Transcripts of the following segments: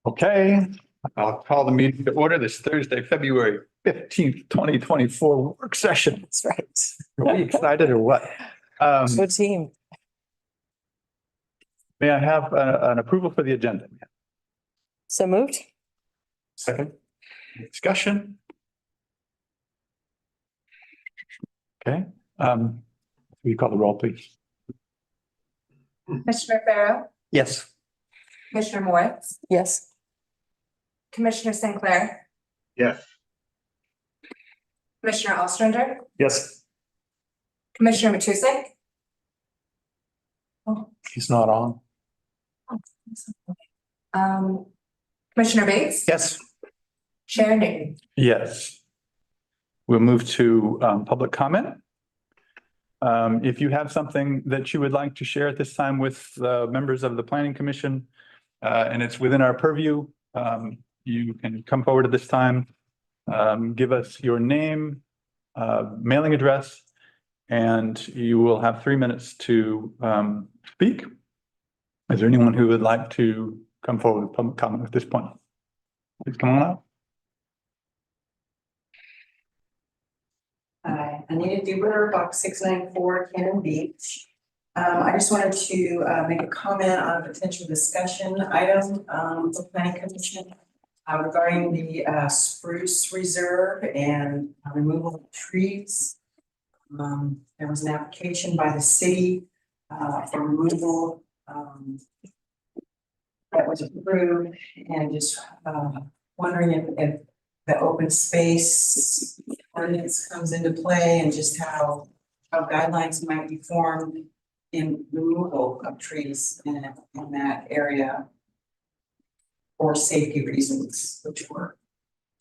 Okay, I'll call the meeting to order this Thursday, February 15th, 2024 work session. That's right. Are we excited or what? Good team. May I have an approval for the agenda? So moved? Second. Discussion? Okay, will you call the roll, please? Commissioner Farrow, Yes. Commissioner Moritz, Yes. Commissioner Sinclair, Yes. Commissioner Ostrander, Yes. Commissioner Matusek. He's not on. Commissioner Bates. Yes. Chair Newton. Yes. We'll move to public comment. If you have something that you would like to share at this time with members of the Planning Commission, and it's within our purview, you can come forward at this time, give us your name, mailing address, and you will have 3 minutes to speak. Is there anyone who would like to come forward with public comment at this point? Please come on up. Hi, Anita Duber, box 694, Cannon Beach. I just wanted to make a comment on a potential discussion item for Planning Commission regarding the spruce reserve and removal of trees. There was an application by the city for removal that was approved, and just wondering if the open space ordinance comes into play, and just how guidelines might be formed in removal of trees in that area for safety reasons, which were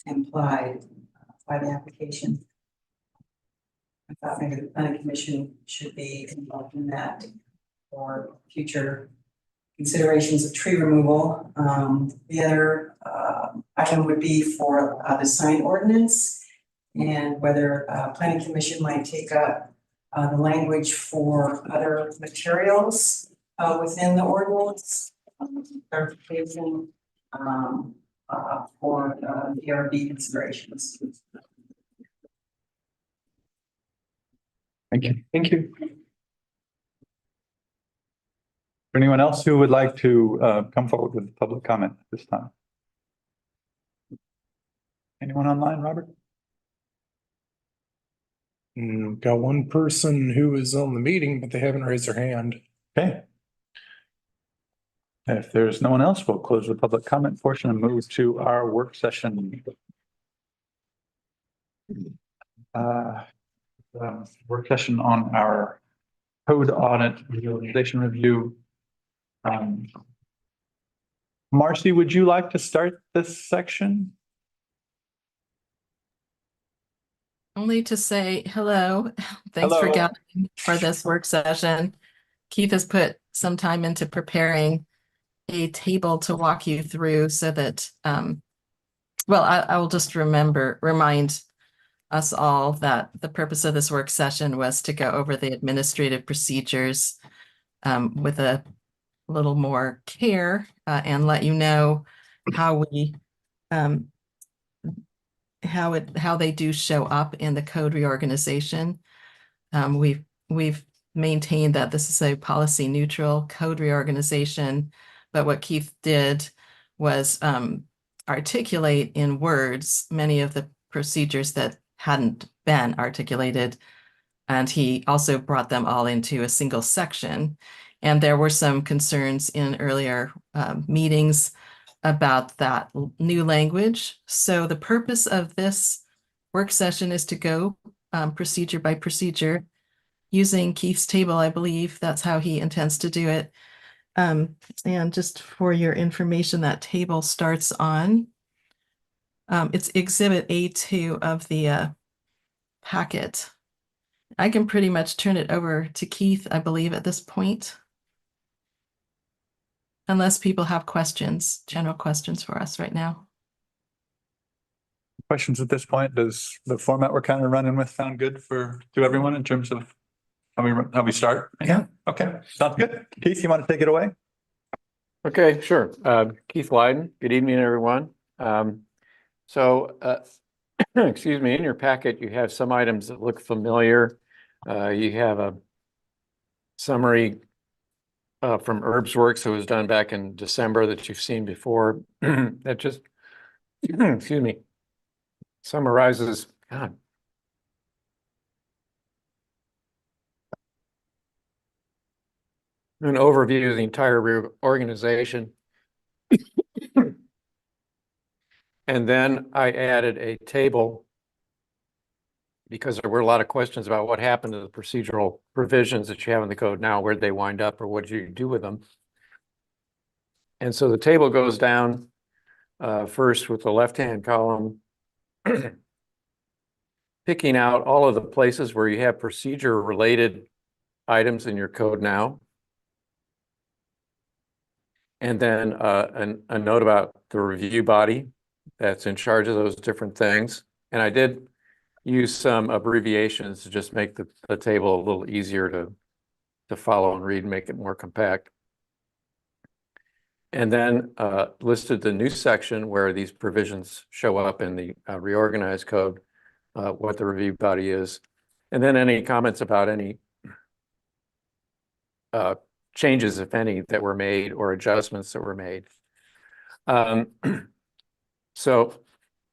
implied by the application. I thought maybe the Planning Commission should be involved in that for future considerations of tree removal. The other item would be for the sign ordinance, and whether Planning Commission might take up the language for other materials within the ordinance, clarification for the ARB considerations. Thank you. Thank you. Anyone else who would like to come forward with public comment at this time? Anyone online, Robert? Got one person who is on the meeting, but they haven't raised their hand. Okay. If there's no one else, we'll close the public comment portion and move to our work session. Work session on our code audit utilization review. Marcy, would you like to start this section? Only to say hello. Thanks for Hello. gathering for this work session. Keith has put some time into preparing a table to walk you through so that, well, I will just remind us all that the purpose of this work session was to go over the administrative procedures with a little more care and let you know how we how they do show up in the code reorganization. We've maintained that this is a policy neutral code reorganization, but what Keith did was articulate in words many of the procedures that hadn't been articulated, and he also brought them all into a single section. And there were some concerns in earlier meetings about that new language. So the purpose of this work session is to go procedure by procedure using Keith's table. I believe that's how he intends to do it. And just for your information, that table starts on, it's Exhibit A2 of the packet. I can pretty much turn it over to Keith, I believe, at this point. Unless people have questions, general questions for us right now. Questions at this point? Does the format we're kind of running with sound good to everyone in terms of how we start? Yeah. Okay, sounds good. Keith, you want to take it away? Okay, sure. Keith Lyden, good evening, everyone. Excuse me, in your packet, you have some items that look familiar. You have a summary from Herbsworks that was done back in December that you've seen before. That just, excuse me, summarizes, God. An overview of the entire reorganization. And then I added a table because there were a lot of questions about what happened to the procedural provisions that you have in the code now, where'd they wind up or what did you do with them? And so the table goes down first with the left-hand column, picking out all of the places where you have procedure-related items in your code now. And then a note about the review body that's in charge of those different things. And I did use some abbreviations to just make the table a little easier to follow and read and make it more compact. And then listed the new section where these provisions show up in the reorganized code, what the review body is, and then any comments about any changes, if any, that were made or adjustments that were made. So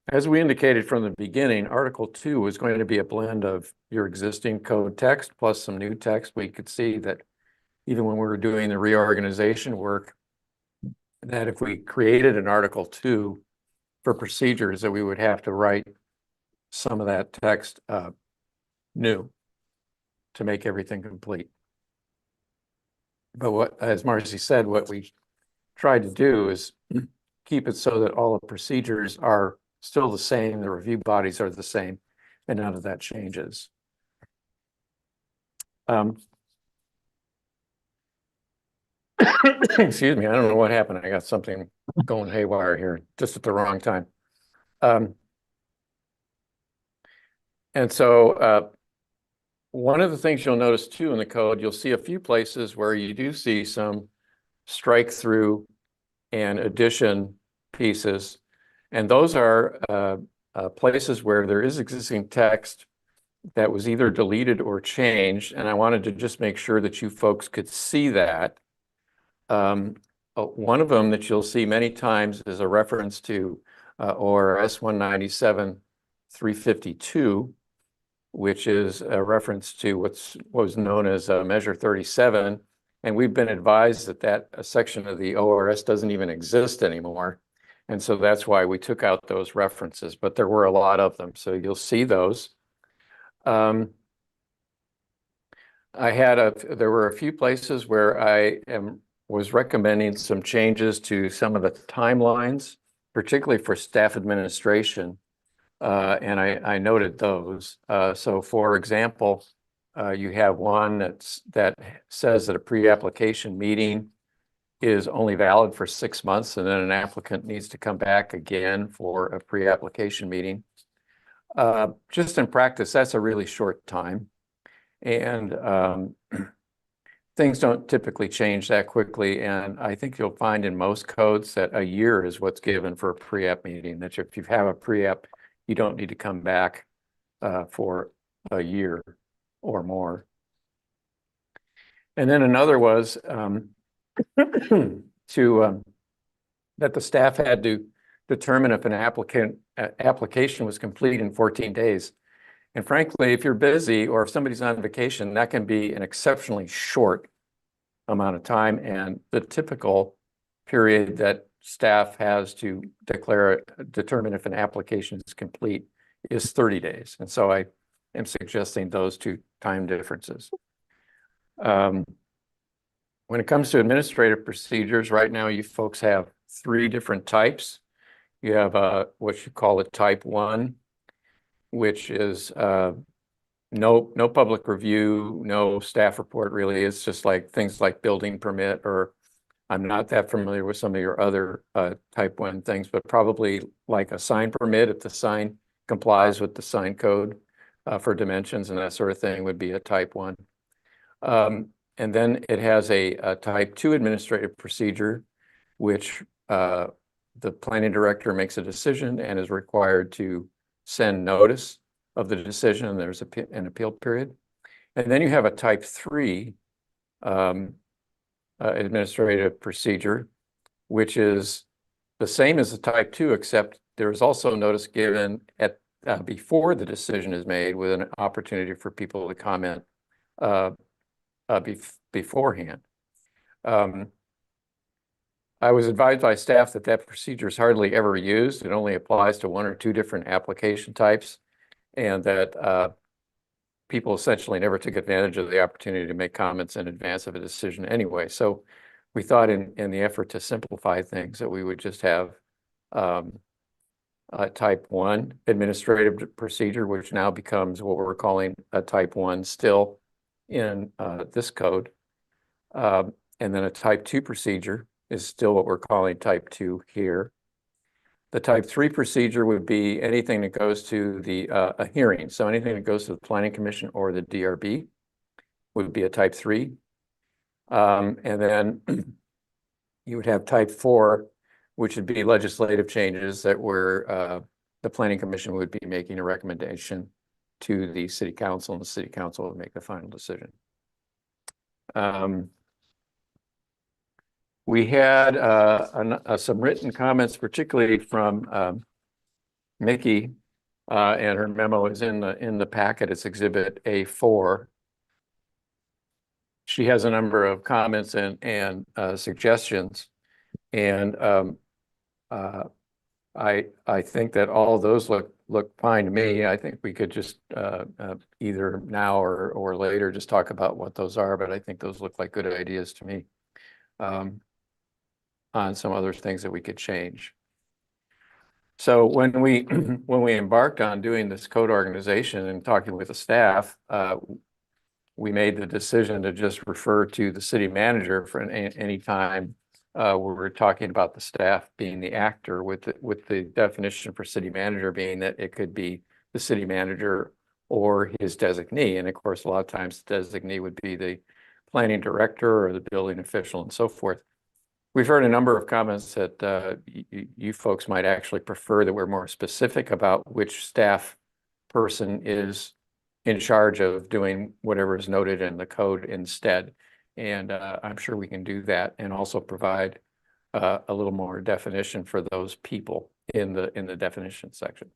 as we indicated from the beginning, Article 2 was going to be a blend of your existing code text plus some new text. We could see that even when we were doing the reorganization work, that if we created an Article 2 for procedures, that we would have to write some of that text new to make everything complete. But what, as Marcy said, what we tried to do is keep it so that all the procedures are still the same, the review bodies are the same, and none of that changes. Excuse me, I don't know what happened. I got something going haywire here just at the wrong time. And so one of the things you'll notice too in the code, you'll see a few places where you do see some strike through and addition pieces. And those are places where there is existing text that was either deleted or changed. And I wanted to just make sure that you folks could see that. One of them that you'll see many times is a reference to ORS 197-352, which is a reference to what was known as Measure 37. And we've been advised that that section of the ORS doesn't even exist anymore. And so that's why we took out those references, but there were a lot of them. So you'll see those. There were a few places where I was recommending some changes to some of the timelines, particularly for staff administration. And I noted those. So for example, you have one that says that a pre-application meeting is only valid for 6 months, and then an applicant needs to come back again for a pre-application meeting. Just in practice, that's a really short time. And things don't typically change that quickly. And I think you'll find in most codes that a year is what's given for a pre-app meeting, that if you have a pre-app, you don't need to come back for a year or more. And then another was that the staff had to determine if an application was complete in 14 days. And frankly, if you're busy or if somebody's on vacation, that can be an exceptionally short amount of time. And the typical period that staff has to determine if an application is complete is 30 days. And so I am suggesting those two time differences. When it comes to administrative procedures, right now you folks have 3 different types. You have what you call a type 1, which is no public review, no staff report really. It's just like things like building permit, or I'm not that familiar with some of your other type 1 things, but probably like a sign permit, if the sign complies with the sign code for dimensions and that sort of thing, would be a type 1. And then it has a type 2 administrative procedure, which the planning director makes a decision and is required to send notice of the decision, and there's an appeal period. And then you have a type 3 administrative procedure, which is the same as the type 2, except there is also notice given at before the decision is made, with an opportunity for people to comment beforehand. I was advised by staff that that procedure is hardly ever used. It only applies to 1 or 2 different application types, and that people essentially never took advantage of the opportunity to make comments in advance of a decision anyway. So we thought in the effort to simplify things that we would just have a type 1 administrative procedure, which now becomes what we're calling a type 1 still in this code. And then a type 2 procedure is still what we're calling type 2 here. The type 3 procedure would be anything that goes to the a hearing. So anything that goes to the Planning Commission or the DRB would be a type 3. And then you would have type 4, which would be legislative changes that were the Planning Commission would be making a recommendation to the City Council, and the City Council would make the final decision. We had some written comments, particularly from Mickey, and her memo is in the packet. It's Exhibit A4. She has a number of comments and suggestions, and I think that all of those look fine to me. I think we could just either now or later just talk about what those are, but I think those look like good ideas to me. On some other things that we could change. So when we embarked on doing this code organization and talking with the staff, we made the decision to just refer to the city manager for any time we're talking about the staff being the actor, with the definition for city manager being that it could be the city manager or his designee. And of course, a lot of times the designee would be the planning director or the building official and so forth. We've heard a number of comments that you folks might actually prefer that we're more specific about which staff person is in charge of doing whatever is noted in the code instead. And I'm sure we can do that, and also provide a little more definition for those people in the definition section.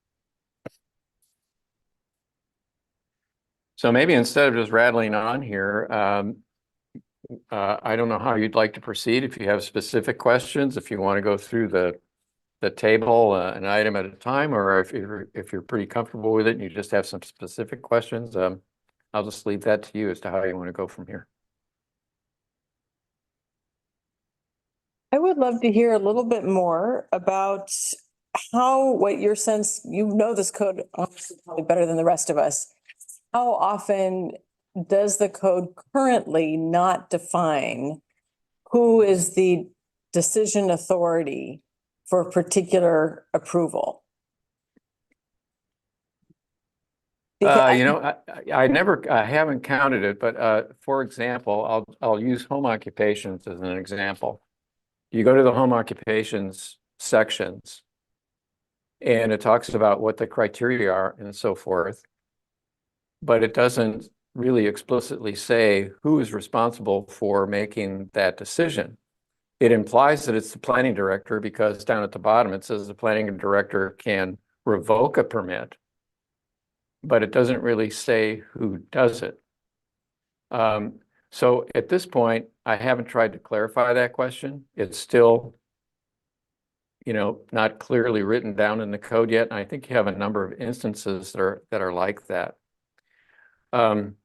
So maybe instead of just rattling on here, I don't know how you'd like to proceed. If you have specific questions, if you want to go through the table an item at a time, or if you're pretty comfortable with it and you just have some specific questions, I'll just leave that to you as to how you want to go from here. I would love to hear a little bit more about what your sense, this code obviously probably better than the rest of us. How often does the code currently not define who is the decision authority for a particular approval? I haven't counted it, but for example, I'll use home occupations as an example. You go to the home occupations sections, and it talks about what the criteria are and so forth, but it doesn't really explicitly say who is responsible for making that decision. It implies that it's the planning director, because down at the bottom it says the planning director can revoke a permit, but it doesn't really say who does it. So at this point, I haven't tried to clarify that question. It's still, not clearly written down in the code yet. And I think you have a number of instances that are like that. Another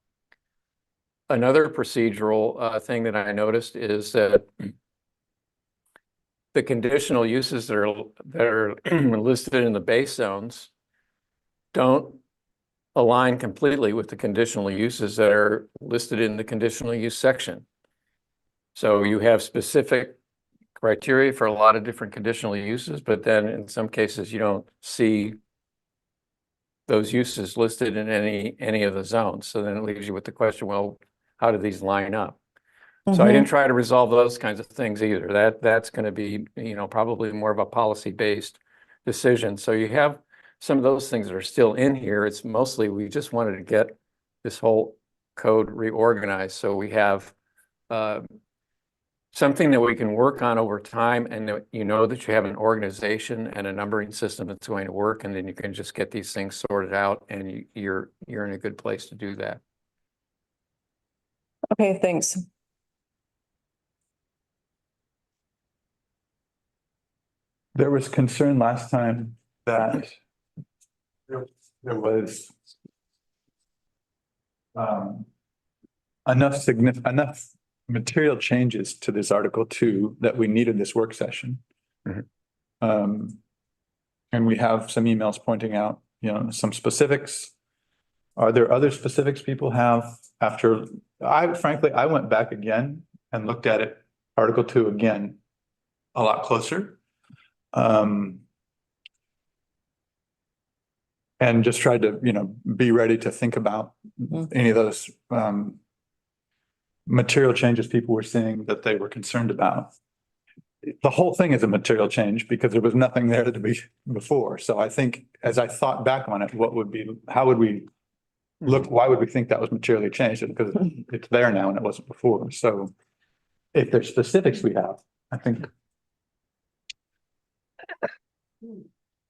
procedural thing that I noticed is that the conditional uses that are listed in the base zones don't align completely with the conditional uses that are listed in the conditional use section. So you have specific criteria for a lot of different conditional uses, but then in some cases you don't see those uses listed in any of the zones. So then it leaves you with the question, well, how do these line up? So I didn't Mhm. try to resolve those kinds of things either. That's going to be, probably more of a policy-based decision. So you have some of those things that are still in here. It's mostly, we just wanted to get this whole code reorganized. So we have something that we can work on over time, and that you know that you have an organization and a numbering system that's going to work, and then you can just get these things sorted out, and you're in a good place to do that. Okay, thanks. There was concern last time that there was enough material changes to this Article 2 that we needed this work session. Mhm. And we have some emails pointing out, some specifics. Are there other specifics people have after, frankly, I went back again and looked at it, Article 2 again, a lot closer. And just tried to, be ready to think about Mhm. any of those material changes people were seeing that they were concerned about. The whole thing is a material change because there was nothing there to be before. So I think as I thought back on it, how would we look, why would we think that was materially changed? Because it's there now and it wasn't before. So if there's specifics we have, I think.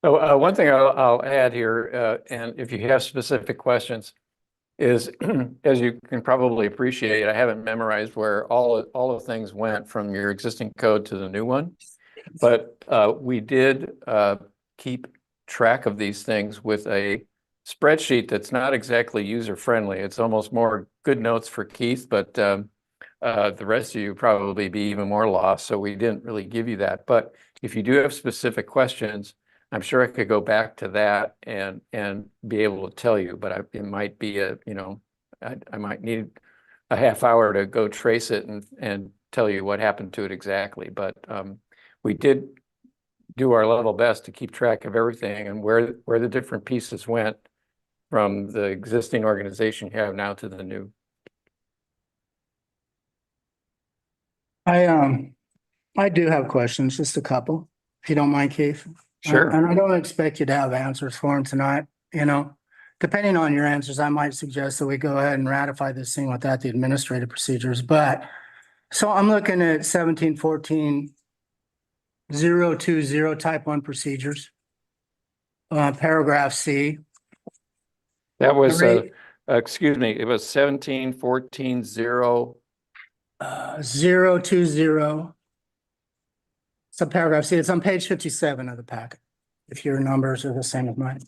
So one thing I'll add here, and if you have specific questions, is as you can probably appreciate, I haven't memorized where all the things went from your existing code to the new one. But we did keep track of these things with a spreadsheet that's not exactly user-friendly. It's almost more good notes for Keith, but the rest of you probably be even more lost. So we didn't really give you that. But if you do have specific questions, I'm sure I could go back to that and be able to tell you, but it might be I might need a half hour to go trace it and tell you what happened to it exactly. But we did do our level best to keep track of everything and where the different pieces went from the existing organization you have now to the new. I do have questions, just a couple, if you don't mind, Keith. Sure. And I don't expect you to have answers for them tonight, Depending on your answers, I might suggest that we go ahead and ratify this thing without the administrative procedures, but so I'm looking at 1714-020 type 1 procedures. Paragraph C. That was, Rate- excuse me, it was 1714-0. 020. Subparagraph C, it's on page 57 of the packet, if your numbers are the same as mine.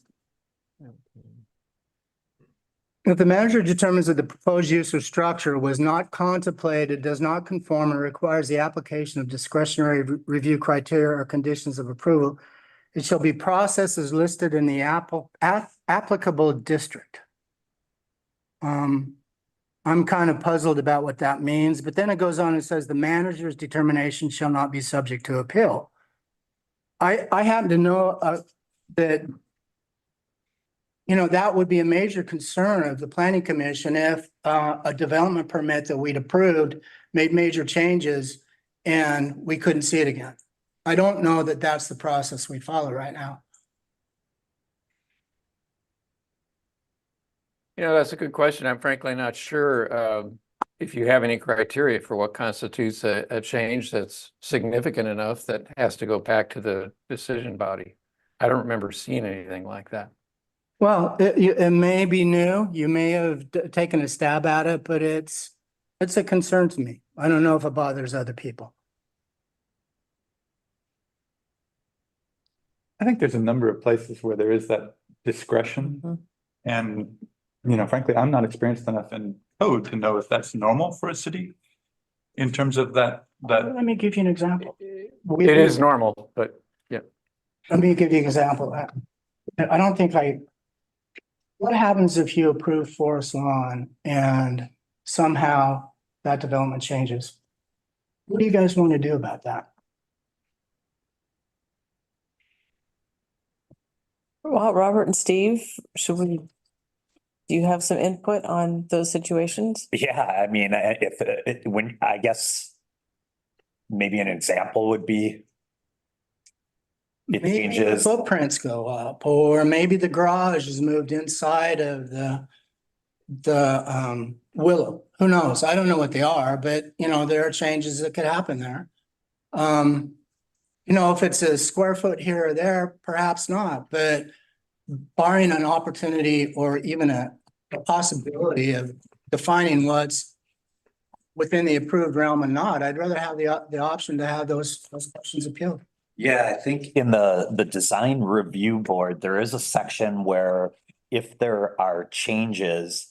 If the manager determines that the proposed use or structure was not contemplated, does not conform, and requires the application of discretionary review criteria or conditions of approval, it shall be processed as listed in the applicable district. I'm kind of puzzled about what that means, but then it goes on and says the manager's determination shall not be subject to appeal. I happen to know that that would be a major concern of the planning commission if a development permit that we'd approved made major changes and we couldn't see it again. I don't know that that's the process we follow right now. That's a good question. I'm frankly not sure if you have any criteria for what constitutes a change that's significant enough that has to go back to the decision body. I don't remember seeing anything like that. Well, it may be new. You may have taken a stab at it, but it's a concern to me. I don't know if it bothers other people. I think there's a number of places where there is that discretion. Mhm. And, frankly, I'm not experienced enough in code to know if that's normal for a city in terms of that. Let me give you an example. It is normal, but Let me give you an example. I don't think what happens if you approve Forest Lawn and somehow that development changes? What do you guys want to do about that? Well, Robert and Steve, should we Do you have some input on those situations? Yeah, I mean, when, I guess maybe an example would be it Maybe the changes, footprints go up, or maybe the garage is moved inside of the willow. Who knows? I don't know what they are, but there are changes that could happen there. If it's a square foot here or there, perhaps not, but barring an opportunity or even a possibility of defining what's within the approved realm and not, I'd rather have the option to have those questions appealed. yeah, I think in the design review board, there is a section where if there are changes,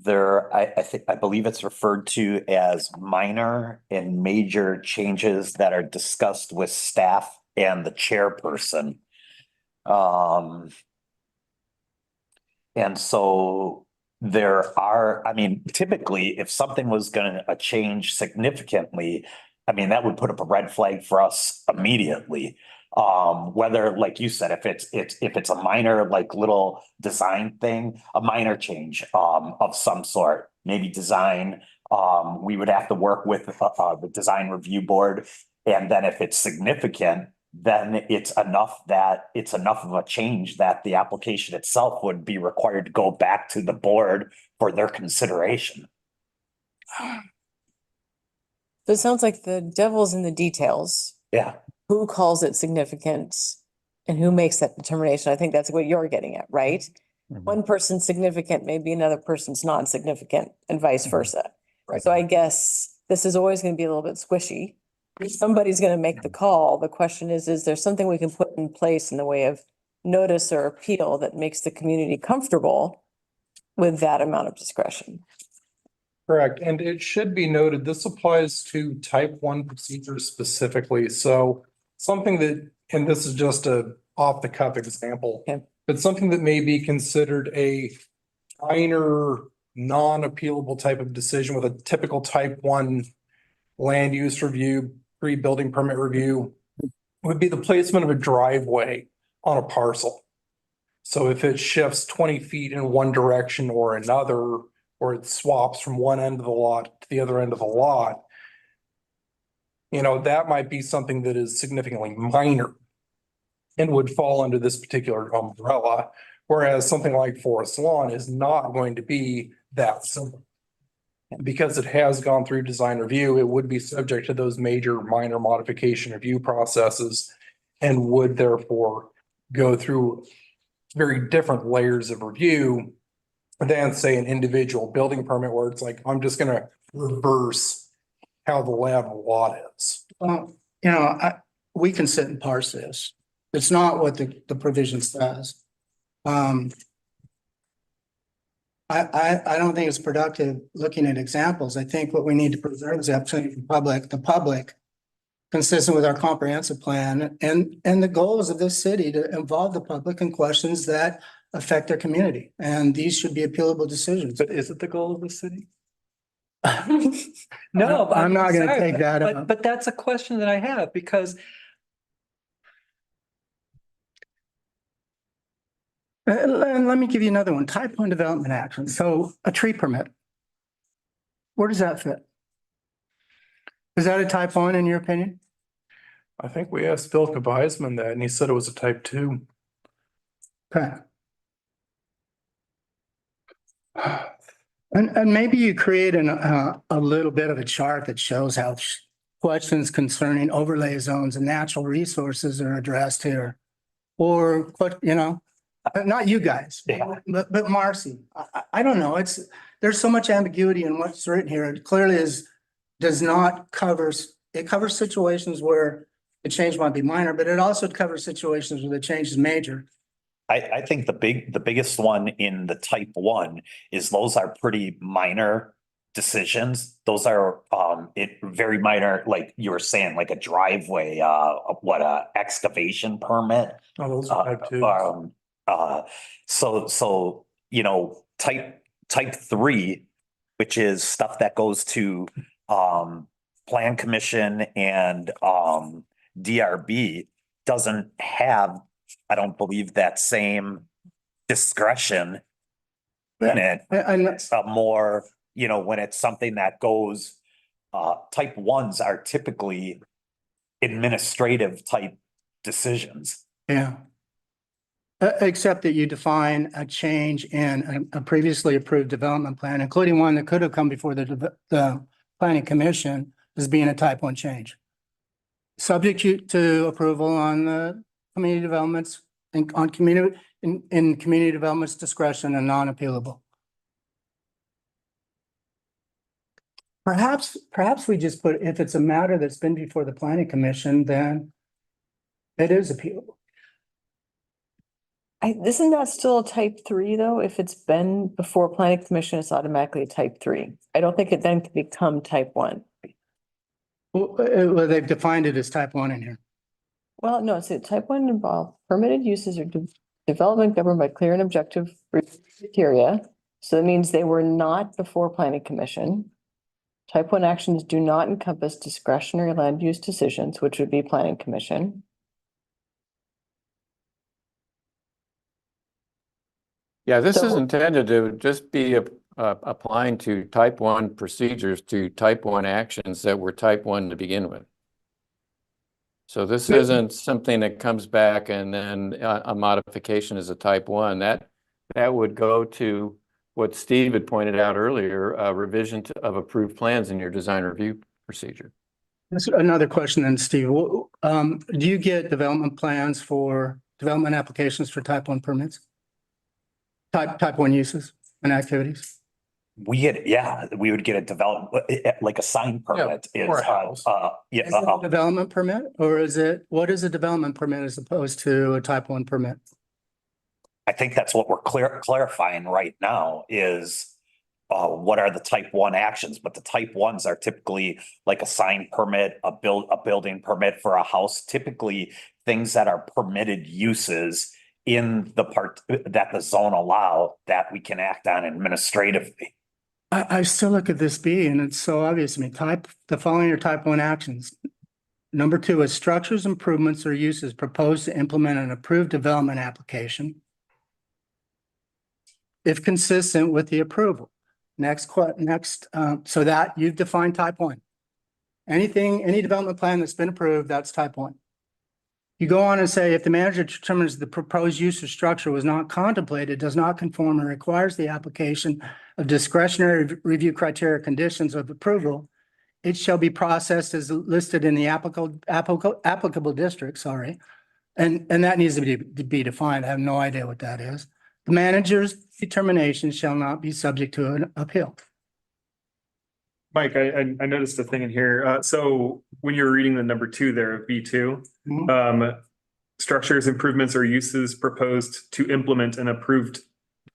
I believe it's referred to as minor and major changes that are discussed with staff and the chairperson. And so there are, I mean, typically, if something was gonna change significantly, I mean, that would put up a red flag for us immediately. Whether, like you said, if it's a minor, like little design thing, a minor change, of some sort, maybe design, we would have to work with, the design review board. And then if it's significant, then it's enough of a change that the application itself would be required to go back to the board for their consideration. So it sounds like the devil's in the details. Yeah, Who calls it significant and who makes that determination? I think that's what you're getting at, right? Mhm. One person's significant, maybe another person's non-significant and vice versa. Right. So I guess this is always going to be a little bit squishy. Somebody's going to make the call. The question is there something we can put in place in the way of notice or appeal that makes the community comfortable with that amount of discretion? Correct, and it should be noted, this applies to type 1 procedures specifically, so something that, and this is just a off the cuff example. Okay. But something that may be considered a minor, non-appealable type of decision with a typical type 1 land use review, pre-building permit review, would be the placement of a driveway on a parcel. So if it shifts 20 feet in one direction or another, or it swaps from one end of the lot to the other end of the lot, that might be something that is significantly minor and would fall under this particular umbrella, whereas something like Forest Lawn is not going to be that simple. Because it has gone through design review, it would be subject to those major minor modification review processes and would therefore go through very different layers of review than, say, an individual building permit where it's like, I'm just gonna reverse how the lay of the lot is. Well, we can sit and parse this. It's not what the provision says. I don't think it's productive looking at examples. I think what we need to preserve is the opportunity for the public, consistent with our comprehensive plan and the goals of this city to involve the public in questions that affect their community. And these should be appealable decisions. But is it the goal of the city? No, I'm not gonna sorry, take that but- up. But that's a question that I have because And let me give you another one, type 1 development action. So a tree permit. Where does that fit? Is that a type 1 in your opinion? I think we asked Bill Kavaisman that and he said it was a type 2. Okay. And maybe you create a little bit of a chart that shows how questions concerning overlay zones and natural resources are addressed here. Or, not you guys, Yeah. but Marcy, I don't know. There's so much ambiguity in what's written here. It clearly does not it covers situations where the change might be minor, but it also covers situations where the change is major. I think the biggest one in the type 1 is those are pretty minor decisions. Those are very minor, like you were saying, like a driveway, excavation permit. Oh, those are type 2. So type 3, which is stuff that goes to Plan Commission and DRB, doesn't have, I don't believe, that same discretion it. And It's a more, you know, when it's something that goes, type ones are typically administrative type decisions. yeah. Except that you define a change in a previously approved development plan, including one that could have come before the planning commission, as being a type one change. Subject to approval on the community developments and on community, in community development's discretion and non-appealable. Perhaps we just put, if it's a matter that's been before the planning commission, then it is appealable. Isn't that still a type three though? If it's been before planning commission, it's automatically a type three. I don't think it then can become type one. Well, they've defined it as type one in here. Well, no, it's a type one involved permitted uses or development governed by clear and objective criteria. So that means they were not before planning commission. Type one actions do not encompass discretionary land use decisions, which would be planning commission. Yeah, this is So- intended to just be applying to type one procedures, to type one actions that were type one to begin with. So this isn't something that comes back and then a modification is a type one. That would go to what Steve had pointed out earlier, a revision of approved plans in your design review procedure. That's another question then, Steve. Do you get development plans for development applications for type one permits? Type one uses and activities? We would get a like a sign permit is, or a house. Is it a development permit or what is a development permit as opposed to a type one permit? I think that's what we're clarifying right now is, what are the type one actions, but the type ones are typically like a sign permit, a building permit for a house, typically things that are permitted uses in the part that the zone allow that we can act on administratively. I still look at this B and it's so obvious to me. The following are type one actions. Number two is structures, improvements, or uses proposed to implement an approved development application, if consistent with the approval. So that you've defined type one. Any development plan that's been approved, that's type one. You go on and say, if the manager determines the proposed use or structure was not contemplated, does not conform, and requires the application of discretionary review criteria conditions of approval, it shall be processed as listed in the applicable district, sorry. And that needs to be defined. I have no idea what that is. The manager's determination shall not be subject to an appeal. Mike, I noticed a thing in here. So when you're reading the number 2 there, B2, structures, improvements, or uses proposed to implement an approved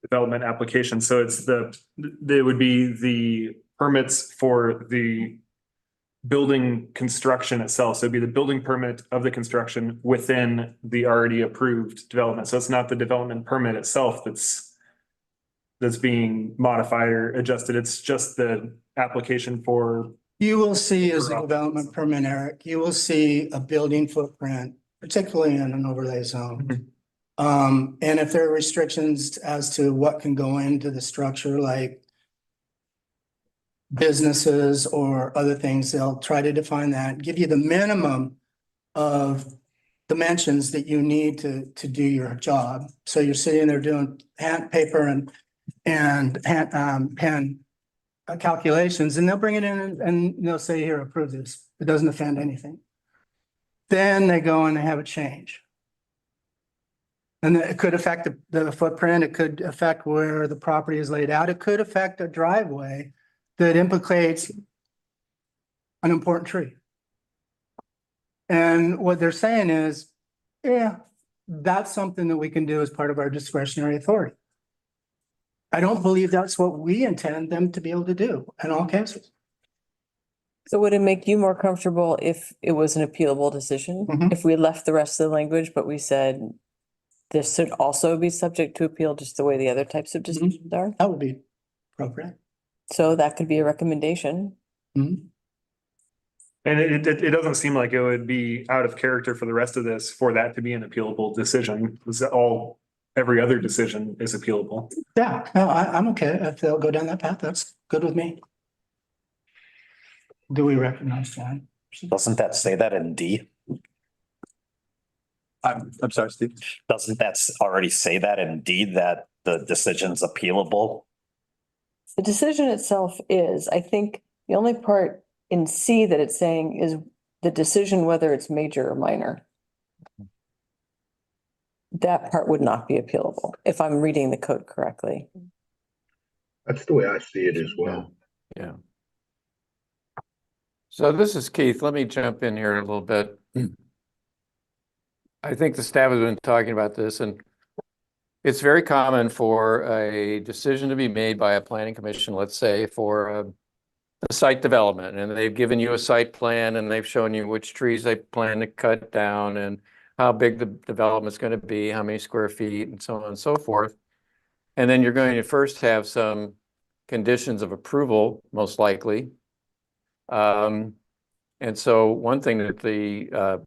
development application. So they would be the permits for the building construction itself. So it'd be the building permit of the construction within the already approved development. So it's not the development permit itself that's being modified or adjusted. It's just the application for. You will see as a development permit, Eric, you will see a building footprint, particularly in an overlay zone. And if there are restrictions as to what can go into the structure, like businesses or other things, they'll try to define that, give you the minimum of dimensions that you need to do your job. So you're sitting there doing paper and pen calculations, and they'll bring it in and they'll say, here, approve this. It doesn't offend anything. Then they go and they have a change. And it could affect the footprint. It could affect where the property is laid out. It could affect a driveway that implicates an important tree. And what they're saying is, yeah, that's something that we can do as part of our discretionary authority. I don't believe that's what we intend them to be able to do in all cases. So would it make you more comfortable if it was an appealable decision? Mhm. If we left the rest of the language, but we said this should also be subject to appeal, just the way the other types of decisions are? That would be appropriate. So that could be a recommendation. Mhm. And it doesn't seem like it would be out of character for the rest of this for that to be an appealable decision. It's all every other decision is appealable. Yeah, no, I'm okay. If they'll go down that path, that's good with me. Do we recognize Jan? Doesn't that say that in D? I'm sorry, Steve. Doesn't that already say that in D, that the decision's appealable? The decision itself is, I think, the only part in C that it's saying is the decision whether it's major or minor. That part would not be appealable, if I'm reading the code correctly. That's the way I see it as well. Yeah. So this is Keith. Let me jump in here a little bit. I think the staff has been talking about this, and it's very common for a decision to be made by a planning commission, let's say for a site development, and they've given you a site plan and they've shown you which trees they plan to cut down and how big the development's going to be, how many square feet, and so on and so forth. And then you're going to first have some conditions of approval, most likely. And so one thing that the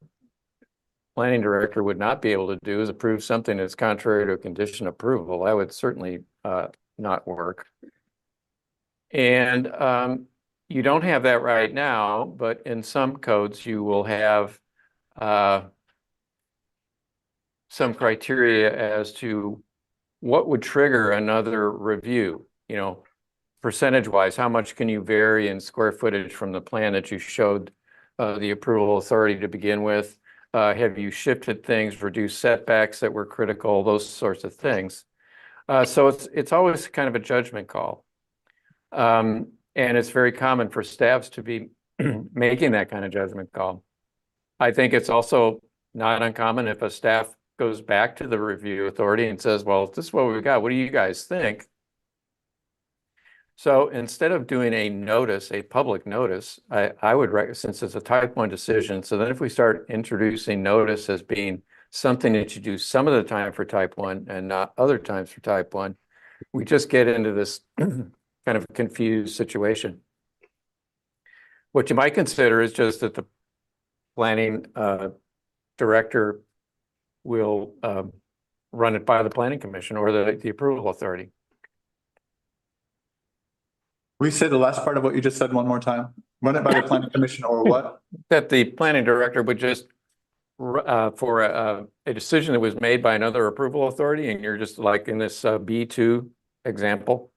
planning director would not be able to do is approve something that's contrary to a condition of approval. That would certainly not work. And you don't have that right now, but in some codes you will have some criteria as to what would trigger another review, you know, percentage wise, how much can you vary in square footage from the plan that you showed the approval authority to begin with? Have you shifted things, reduced setbacks that were critical, those sorts of things. So it's always kind of a judgment call. And it's very common for staffs to be making that kind of judgment call. I think it's also not uncommon if a staff goes back to the review authority and says, well, this is what we've got. What do you guys think? So instead of doing a notice, a public notice, I would recommend, since it's a type 1 decision, so then if we start introducing notice as being something that you do some of the time for type 1 and not other times for type 1, we just get into this kind of confused situation. What you might consider is just that the planning director will run it by the planning commission or the approval authority. We say the last part of what you just said one more time. Run it by the planning commission or what? That the planning director would just, for a decision that was made by another approval authority, and you're just like in this B2 example,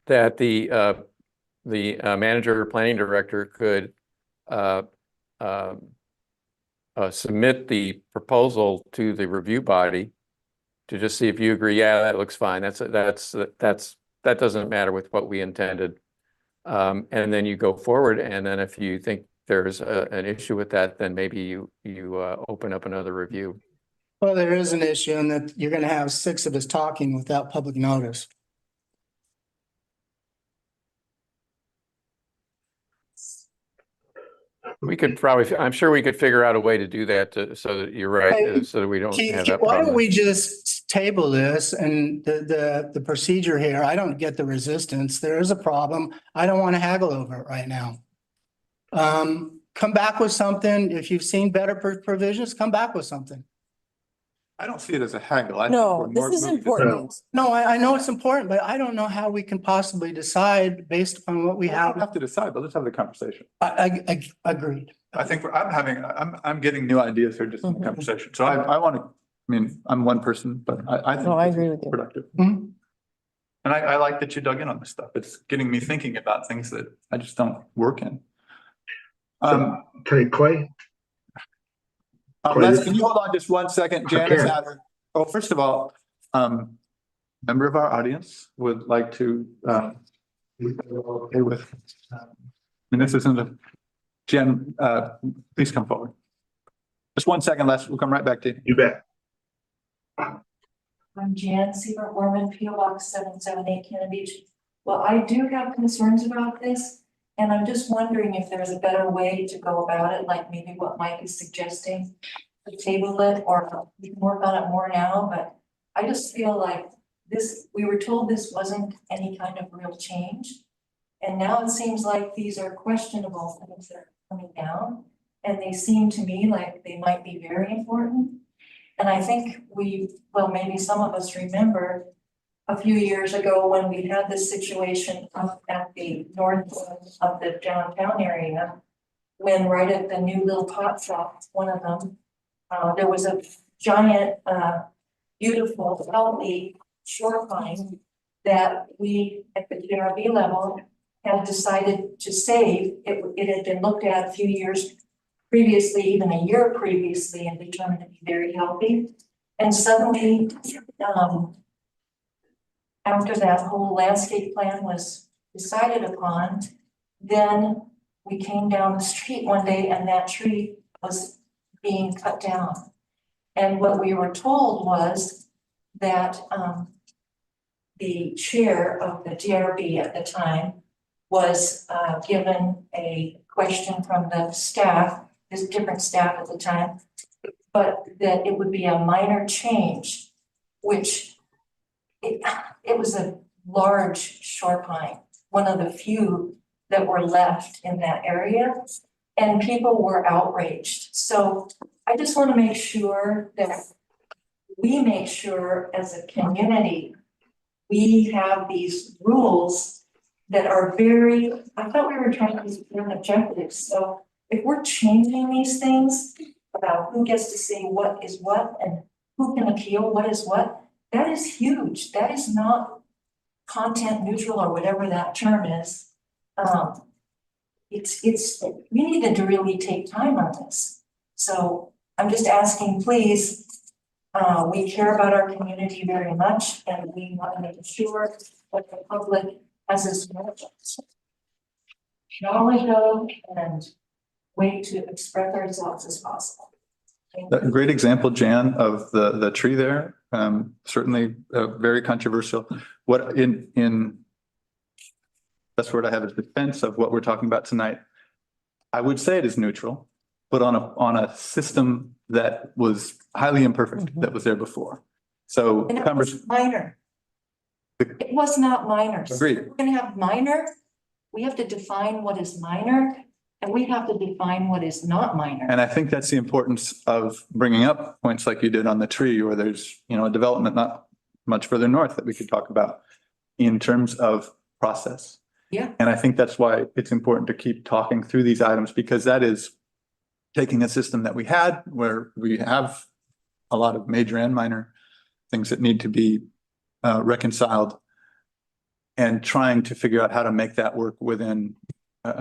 that the manager or planning director could submit the proposal to the review body to just see if you agree, yeah, that looks fine. That doesn't matter with what we intended. And then you go forward, and then if you think there's an issue with that, then maybe you open up another review. Well, there is an issue in that you're gonna have 6 of us talking without public notice. We could probably, I'm sure we could figure out a way to do that so that you're right, so that we don't have that Why don't problem. we just table this and the procedure here? I don't get the resistance. There is a problem. I don't want to haggle over it right now. Come back with something. If you've seen better provisions, come back with something. I don't see it as a haggle. I think No, we're this more is moving to- important. No, I know it's important, but I don't know how we can possibly decide based upon what we We don't have. have to decide, but let's have the conversation. I agreed. I think I'm getting new ideas here just in the Mhm. conversation. So I want to, I mean, I'm one person, but I think. No, I this agree is with you. Productive. Mhm. And I like that you dug in on this stuff. It's getting me thinking about things that I just don't work in. Clay, Les, can you hold on just one second? Janice had her. Oh, first of all, member of our audience would like to, okay with, and this isn't a, Jen, please come forward. Just one second, Les, we'll come right back to you. you bet. I'm Jan Seaver Orman, PO Box 778 Cannon Beach. Well, I do have concerns about this, and I'm just wondering if there's a better way to go about it, like maybe what Mike is suggesting. To table it, or we can work on it more now, but I just feel like this, we were told this wasn't any kind of real change. And now it seems like these are questionable things that are coming down, and they seem to me like they might be very important. And I think well, maybe some of us remember a few years ago when we had this situation up at the north end of the downtown area, when right at the new little pot shop, one of them, there was a giant, beautiful, healthy short pine that we, at the JRB level, had decided to save. It had been looked at a few years previously, even a year previously, and determined to be very healthy. And suddenly, after that whole landscape plan was decided upon, then we came down the street one day and that tree was being cut down. And what we were told was that the chair of the DRB at the time was given a question from the staff, this different staff at the time, but that it would be a minor change, which it was a large short pine, one of the few that were left in that area, and people were outraged. So I just want to make sure that we make sure as a community, we have these rules that are very, I thought we were trying to be very objective. So if we're changing these things about who gets to say what is what and who can appeal what is what, that is huge. That is not content neutral or whatever that term is. We needed to really take time on this. So I'm just asking, please, we care about our community very much and we want to make sure that the public has as much knowledge of and way to express ourselves as possible. A great example, Jan, of the tree there, certainly very controversial. What in that's what I have as defense of what we're talking about tonight. I would say it is neutral, but on a system that was highly imperfect that was there before. So And it was minor. It was not minor. So Agreed. we're gonna have minor. We have to define what is minor and we have to define what is not minor. And I think that's the importance of bringing up points like you did on the tree, or there's, a development not much further north that we could talk about in terms of process. Yeah. And I think that's why it's important to keep talking through these items, because that is taking a system that we had where we have a lot of major and minor things that need to be reconciled, and trying to figure out how to make that work within,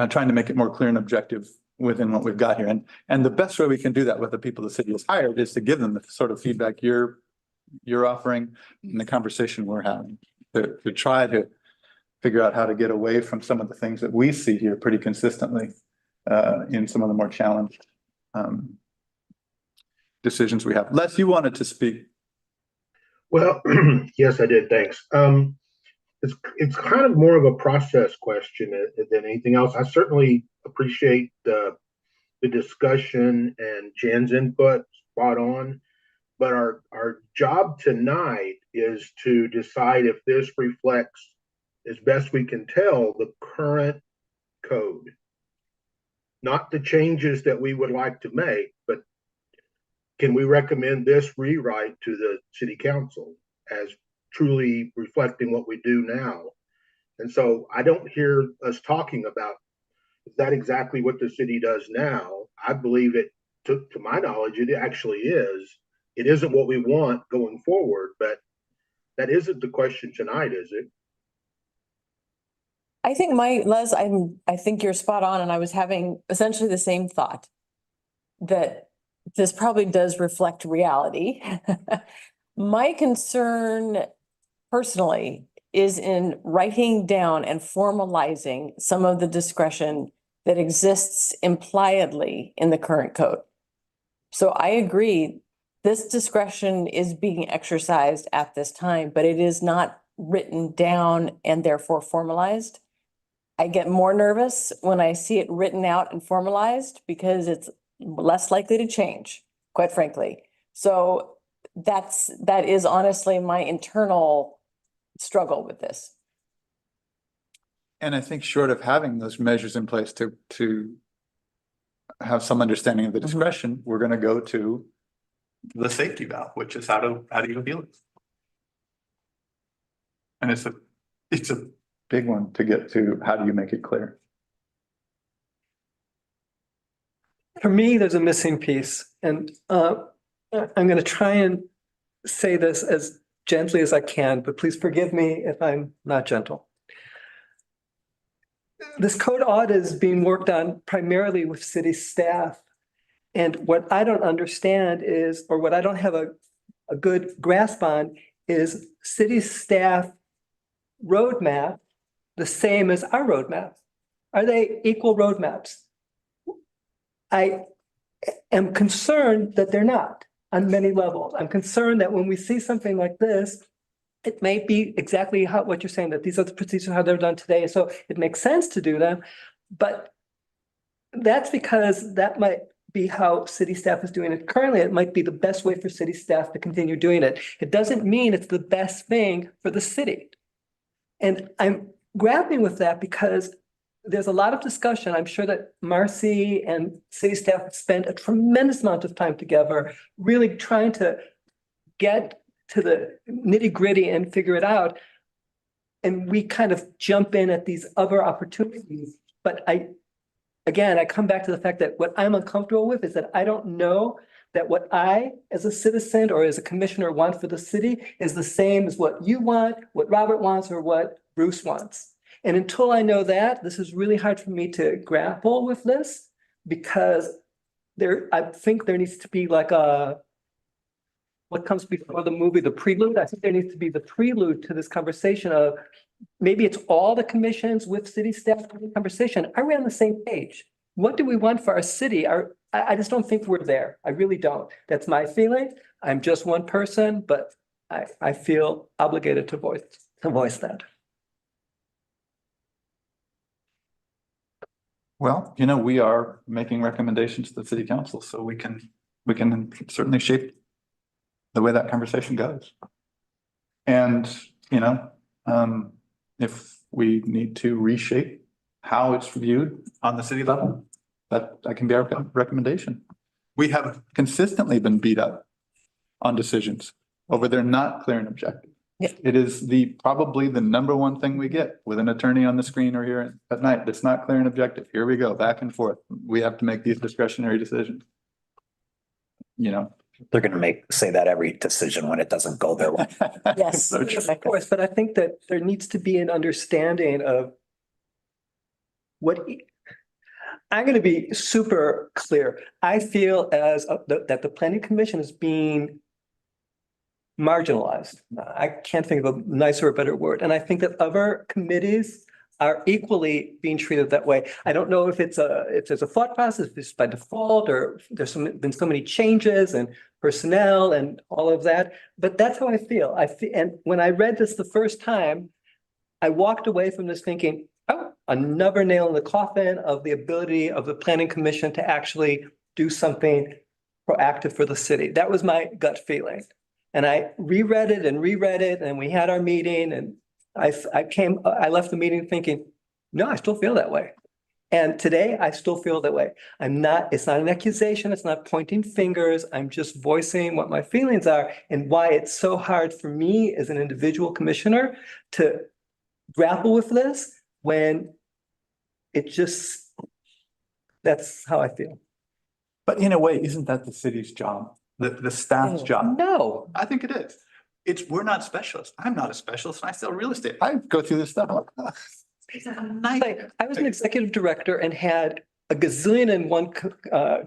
trying to make it more clear and objective within what we've got here. And the best way we can do that with the people the city has hired is to give them the sort of feedback you're offering and the conversation we're having, to try to figure out how to get away from some of the things that we see here pretty consistently in some of the more challenged decisions we have. Les, you wanted to speak. Well, yes, I did. Thanks. It's kind of more of a process question than anything else. I certainly appreciate the discussion and Jan's input, spot on. But our job tonight is to decide if this reflects, as best we can tell, the current code. Not the changes that we would like to make, but can we recommend this rewrite to the city council as truly reflecting what we do now? And so I don't hear us talking about, is that exactly what the city does now? I believe it, to my knowledge, it actually is. It isn't what we want going forward, but that isn't the question tonight, is it? I think Les, I think you're spot on, and I was having essentially the same thought, that this probably does reflect reality. My concern personally is in writing down and formalizing some of the discretion that exists impliedly in the current code. So I agree, this discretion is being exercised at this time, but it is not written down and therefore formalized. I get more nervous when I see it written out and formalized because it's less likely to change, quite frankly. So that is honestly my internal struggle with this. And I think short of having those measures in place to have some understanding of the discretion, we're going to go to the safety valve, which is how do you appeal it? And it's a big one to get to. How do you make it clear? For me, there's a missing piece, and I'm gonna try and say this as gently as I can, but please forgive me if I'm not gentle. This code audit is being worked on primarily with city staff. And what I don't understand is, or what I don't have a good grasp on, is city staff roadmap the same as our roadmap? Are they equal roadmaps? I am concerned that they're not on many levels. I'm concerned that when we see something like this, it may be exactly what you're saying, that these are the procedures how they're done today. So it makes sense to do them, but that's because that might be how city staff is doing it currently. It might be the best way for city staff to continue doing it. It doesn't mean it's the best thing for the city. And I'm grappling with that because there's a lot of discussion. I'm sure that Marcy and city staff have spent a tremendous amount of time together, really trying to get to the nitty gritty and figure it out. And we kind of jump in at these other opportunities. But again, I come back to the fact that what I'm uncomfortable with is that I don't know that what I, as a citizen or as a commissioner, want for the city is the same as what you want, what Robert wants, or what Bruce wants. And until I know that, this is really hard for me to grapple with this, because I think there needs to be like what comes before the movie, the prelude. I think there needs to be the prelude to this conversation of maybe it's all the commissions with city staff conversation. Are we on the same page? What do we want for our city? I just don't think we're there. I really don't. That's my feeling. I'm just one person, but I feel obligated to voice that. Well, we are making recommendations to the city council, so we can certainly shape the way that conversation goes. And, if we need to reshape how it's viewed on the city level, that can be our recommendation. We have consistently been beat up on decisions over they're not clear and objective. Yeah. It is probably the number one thing we get with an attorney on the screen or here at night. That's not clear and objective. Here we go, back and forth. We have to make these discretionary decisions. They're gonna say that every decision when it doesn't go their way. Yes. So true. Of course, but I think that there needs to be an understanding of I'm going to be super clear. I feel that the planning commission is being marginalized. I can't think of a nicer or better word. And I think that other committees are equally being treated that way. I don't know if there's a thought process, if it's by default, or there's been so many changes and personnel and all of that, but that's how I feel. And when I read this the first time, I walked away from this thinking, oh, another nail in the coffin of the ability of the planning commission to actually do something proactive for the city. That was my gut feeling. And I reread it, and we had our meeting, and I left the meeting thinking, no, I still feel that way. And today I still feel that way. It's not an accusation. It's not pointing fingers. I'm just voicing what my feelings are and why it's so hard for me as an individual commissioner to grapple with this when that's how I feel. But in a way, isn't that the city's job? The staff's job? No. I think it is. We're not specialists. I'm not a specialist and I sell real estate. I go through this stuff. I'm like, I was an executive director and had a gazillion and one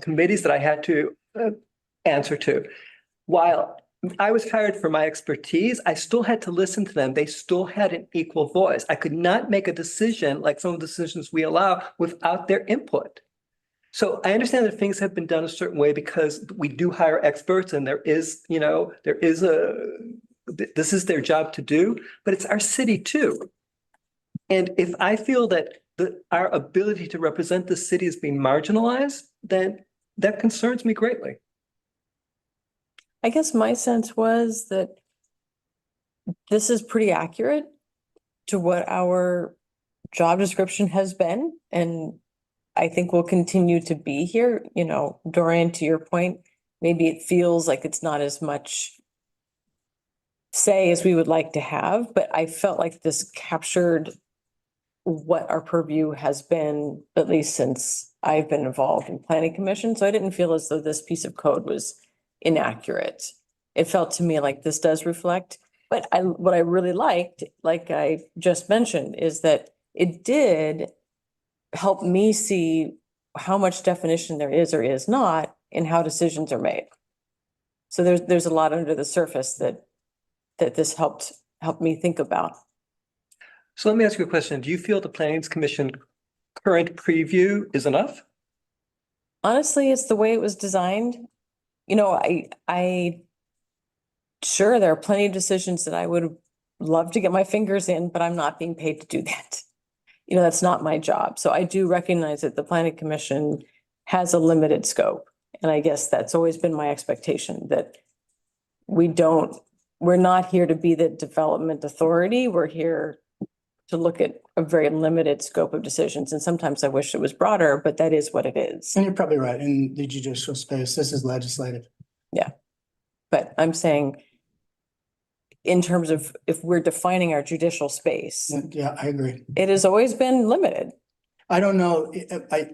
committees that I had to answer to. While I was hired for my expertise, I still had to listen to them. They still had an equal voice. I could not make a decision like some of the decisions we allow without their input. So I understand that things have been done a certain way because we do hire experts and this is their job to do, but it's our city too. And if I feel that our ability to represent the city is being marginalized, then that concerns me greatly. I guess my sense was that this is pretty accurate to what our job description has been, and I think we'll continue to be here. Dorian, to your point, maybe it feels like it's not as much say as we would like to have, but I felt like this captured what our purview has been, at least since I've been involved in planning commission. So I didn't feel as though this piece of code was inaccurate. It felt to me like this does reflect, but what I really liked, like I just mentioned, is that it did help me see how much definition there is or is not in how decisions are made. So there's a lot under the surface that this helped me think about. So let me ask you a question. Do you feel the Planning Commission current preview is enough? Honestly, it's the way it was designed. You know, I sure, there are plenty of decisions that I would love to get my fingers in, but I'm not being paid to do that. You know, that's not my job. So I do recognize that the Planning Commission has a limited scope. And I guess that's always been my expectation, that we're not here to be the development authority. We're here to look at a very limited scope of decisions. And sometimes I wish it was broader, but that is what it is. And you're probably right. In the judicial space, this is legislative. Yeah. But I'm saying in terms of if we're defining our judicial space, Yeah, I agree. it has always been limited. I don't know,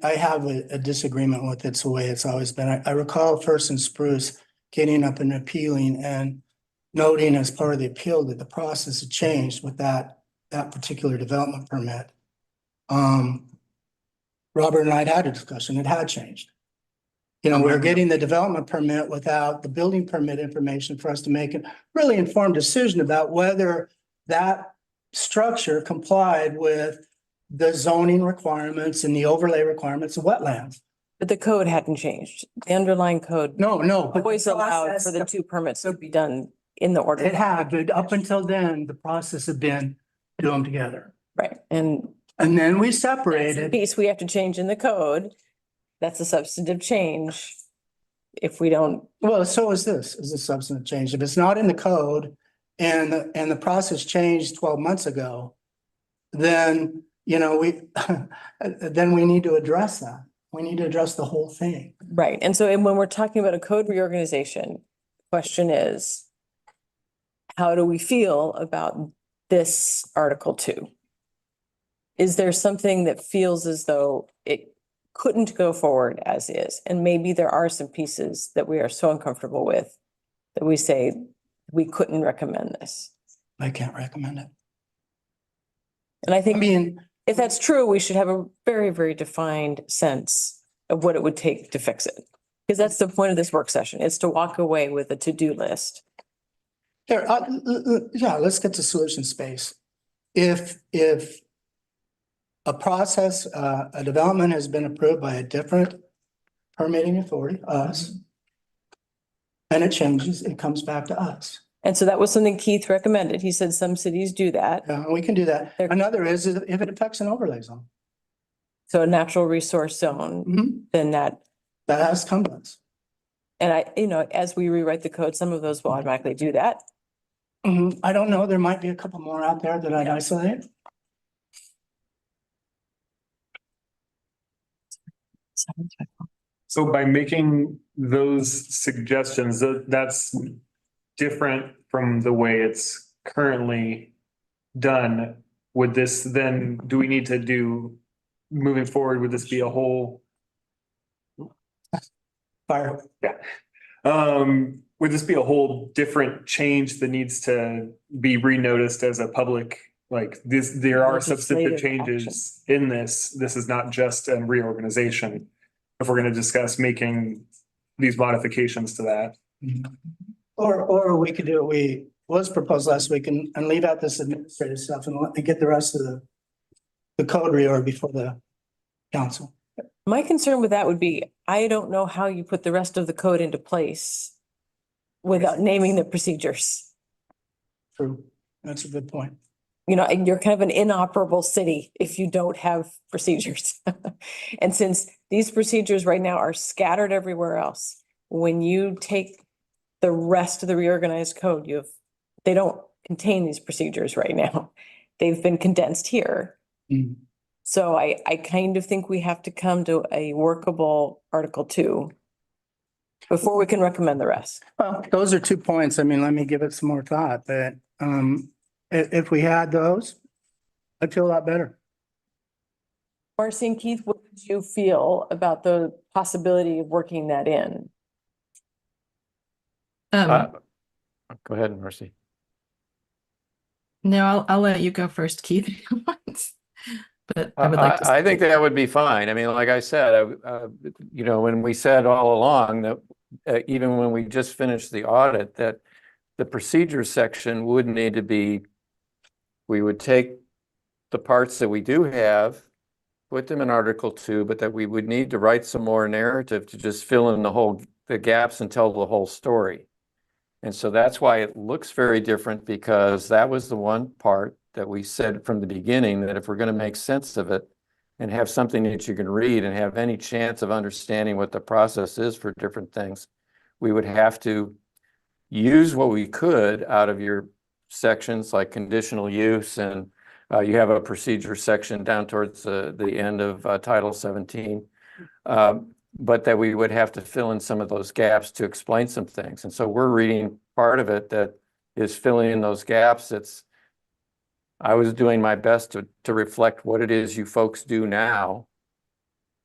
I have a disagreement with it's the way it's always been. I recall First and Spruce getting up and appealing and noting as part of the appeal that the process had changed with that particular development permit. Robert and I had a discussion, it had changed. You know, we're getting the development permit without the building permit information for us to make a really informed decision about whether that structure complied with the zoning requirements and the overlay requirements of wetlands. But the code hadn't changed. The underlying code No, but always allowed process- for the two permits to be done in the order. It had, but up until then, the process had been do them together. Right. And And then we that's the separated. piece we have to change in the code. That's a substantive change. If we don't, Well, so is this, is a substantive change. If it's not in the code and the process changed 12 months ago, then, you know, then we need to address that. We need to address the whole thing. right. And so when we're talking about a code reorganization, question is, how do we feel about this Article 2? Is there something that feels as though it couldn't go forward as is? And maybe there are some pieces that we are so uncomfortable with that we say we couldn't recommend this. I can't recommend it. And I I think mean, if that's true, we should have a very, very defined sense of what it would take to fix it. Because that's the point of this work session, is to walk away with a to-do list. here, yeah, let's get to solution space. If a process, a development has been approved by a different permitting authority, us, and it changes, it comes back to us. And so that was something Keith recommended. He said some cities do that. We can do that. There- Another is if it affects an overlay zone. So a natural resource zone, then that, That has to come to us. and I, you know, as we rewrite the code, some of those will automatically do that. I don't know, there might be a couple more out there that I'd isolate. So by making those suggestions, that's different from the way it's currently done. Would this then, do we need to do, moving forward, would this be a whole? Fire. Would this be a whole different change that needs to be renoticed as a public, like this, there are substantive Legislative changes in this. This is not just a reorganization. If we're gonna discuss making these modifications to that. Or we could do what was proposed last week and leave out this administrative stuff and get the rest of the code reorg before the council. My concern with that would be, I don't know how you put the rest of the code into place without naming the procedures. True, that's a good point. You know, and you're kind of an inoperable city if you don't have procedures. And since these procedures right now are scattered everywhere else, when you take the rest of the reorganized code, they don't contain these procedures right now. They've been condensed here. Mm. So I kind of think we have to come to a workable Article 2. before we can recommend the rest. Well, those are 2 points. I mean, let me give it some more thought, but if we had those, I'd feel a lot better. Marcy and Keith, what did you feel about the possibility of working that in? Go ahead, Marcy. No, I'll let you go first, Keith. But I would like to. I think that would be fine. I mean, like I said, when we said all along that even when we just finished the audit, that the procedure section would need to be, we would take the parts that we do have, put them in Article 2, but that we would need to write some more narrative to just fill in the gaps and tell the whole story. And so that's why it looks very different, because that was the one part that we said from the beginning, that if we're going to make sense of it and have something that you can read and have any chance of understanding what the process is for different things, we would have to use what we could out of your sections like conditional use, and you have a procedure section down towards the end of Title 17. But that we would have to fill in some of those gaps to explain some things. And so we're reading part of it that is filling in those gaps. I was doing my best to reflect what it is you folks do now.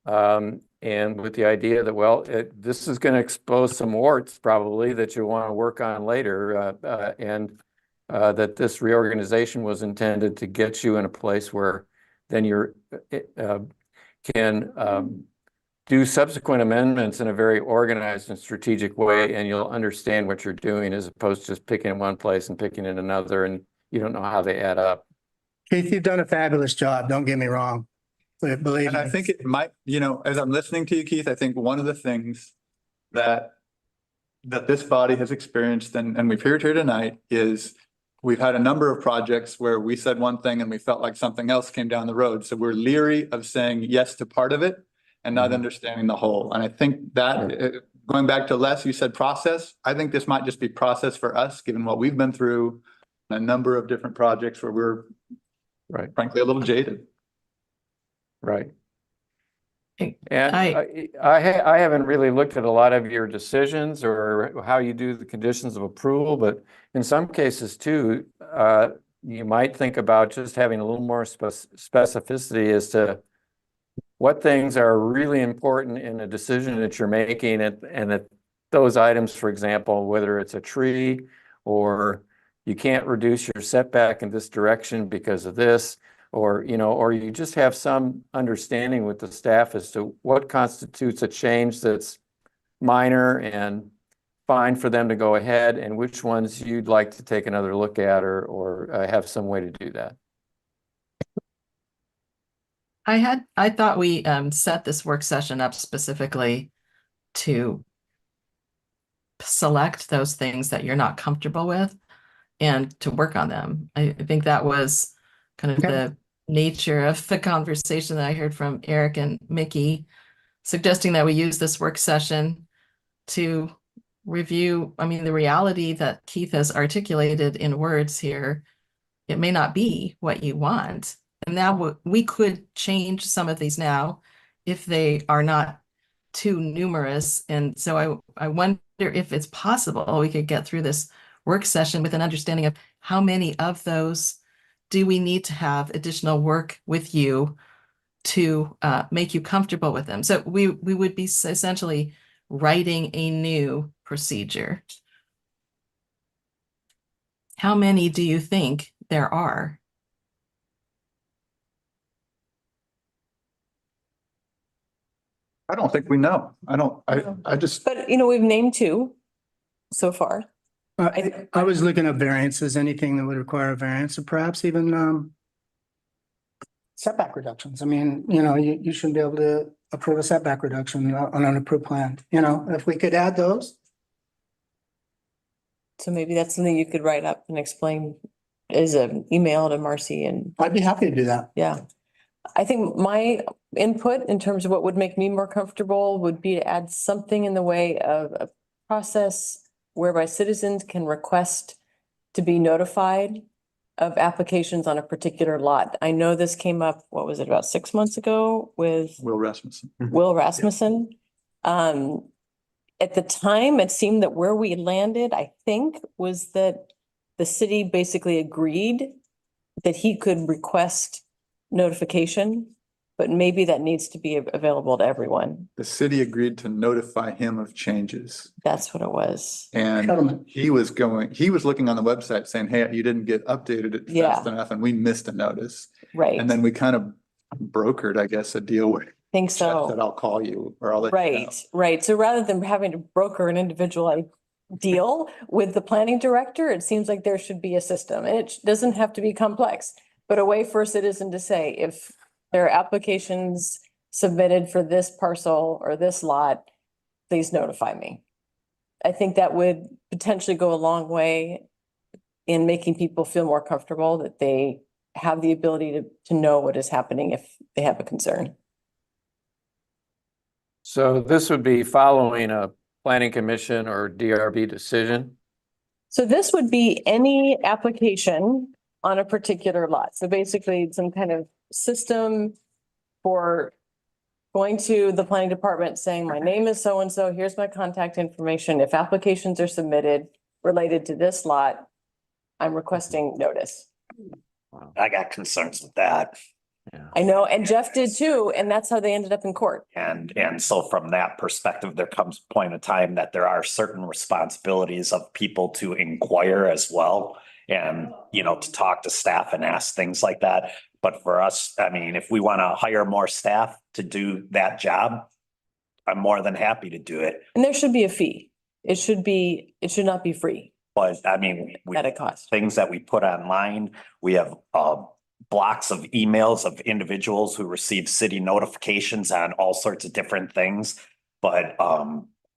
And with the idea that, well, this is going to expose some warts probably that you want to work on later. And that this reorganization was intended to get you in a place where then you can do subsequent amendments in a very organized and strategic way, and you'll understand what you're doing, as opposed to just picking in one place and picking in another, and you don't know how they add up. Keith, you've done a fabulous job. Don't get me wrong. But believe And me. I think it might, as I'm listening to you, Keith, I think one of the things that this body has experienced, and we've heard here tonight, is we've had a number of projects where we said one thing and we felt like something else came down the road. So we're leery of saying yes to part of it and not understanding the whole. And I think that, going back to Les, you said process. I think this might just be process for us, given what we've been through, a number of different projects where we're frankly a little jaded. Right. Okay. And I haven't really looked at a lot of your decisions or how you do the conditions of approval, but in some cases too, you might think about just having a little more specificity as to what things are really important in a decision that you're making, and that those items, for example, whether it's a tree or you can't reduce your setback in this direction because of this, or you just have some understanding with the staff as to what constitutes a change that's minor and fine for them to go ahead, and which ones you'd like to take another look at or have some way to do that. I thought we set this work session up specifically to select those things that you're not comfortable with and to work on them. I think that was kind of the nature of the conversation that I heard from Eric and Mickey, suggesting that we use this work session to review. I mean, the reality that Keith has articulated in words here, it may not be what you want. And now we could change some of these now if they are not too numerous. And so I wonder if it's possible we could get through this work session with an understanding of how many of those do we need to have additional work with you to make you comfortable with them. So we would be essentially writing a new procedure. How many do you think there are? I don't think we know. I just. But, we've named 2 so far. I was looking at variances, anything that would require a variance, or perhaps even setback reductions. I mean, you shouldn't be able to approve a setback reduction on an approved plan. If we could add those. So maybe that's something you could write up and explain as an email to Marcy, and I'd be happy to do that. yeah. I think my input in terms of what would make me more comfortable would be to add something in the way of a process whereby citizens can request to be notified of applications on a particular lot. I know this came up, what was it, about 6 months ago with Will Rasmussen. Will Rasmussen. at the time, it seemed that where we landed, I think, was that the city basically agreed that he could request notification, but maybe that needs to be available to everyone. The city agreed to notify him of changes. That's what it was. And Settlement. he was looking on the website saying, hey, you didn't get updated it Yeah. fast enough and we missed a notice. Right. And then we kind of brokered, I guess, a deal where Think Jeff so. said, I'll call you or I'll let you know. Right, right. So rather than having to broker an individual deal with the planning director, it seems like there should be a system. And it doesn't have to be complex, but a way for a citizen to say, if there are applications submitted for this parcel or this lot, please notify me. I think that would potentially go a long way in making people feel more comfortable that they have the ability to know what is happening if they have a concern. So this would be following a planning commission or DRB decision. So this would be any application on a particular lot. So basically some kind of system for going to the planning department saying, my name is so-and-so, here's my contact information. If applications are submitted related to this lot, I'm requesting notice. I got concerns with that. I know, and Jeff did too, and that's how they ended up in court. And so from that perspective, there comes a point of time that there are certain responsibilities of people to inquire as well. And, you know, to talk to staff and ask things like that. But for us, I mean, if we want to hire more staff to do that job, I'm more than happy to do it. And there should be a fee. It should not be free But I mean, at a cost. things that we put online, we have blocks of emails of individuals who receive city notifications on all sorts of different things. But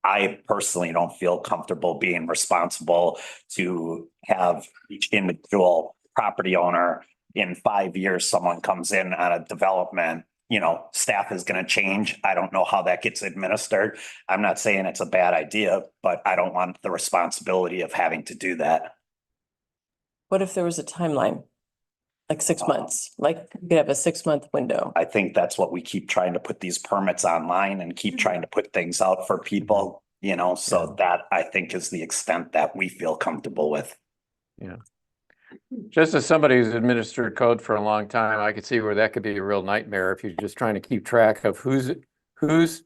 I personally don't feel comfortable being responsible to have each individual property owner in 5 years, someone comes in on a development, you know, staff is going to change. I don't know how that gets administered. I'm not saying it's a bad idea, but I don't want the responsibility of having to do that. What if there was a timeline? Like 6 months, like you could have a 6-month window. I think that's what we keep trying to put these permits online and keep trying to put things out for people, you know, so that I think is the extent that we feel comfortable with. Yeah. Just as somebody who's administered code for a long time, I could see where that could be a real nightmare if you're just trying to keep track of who's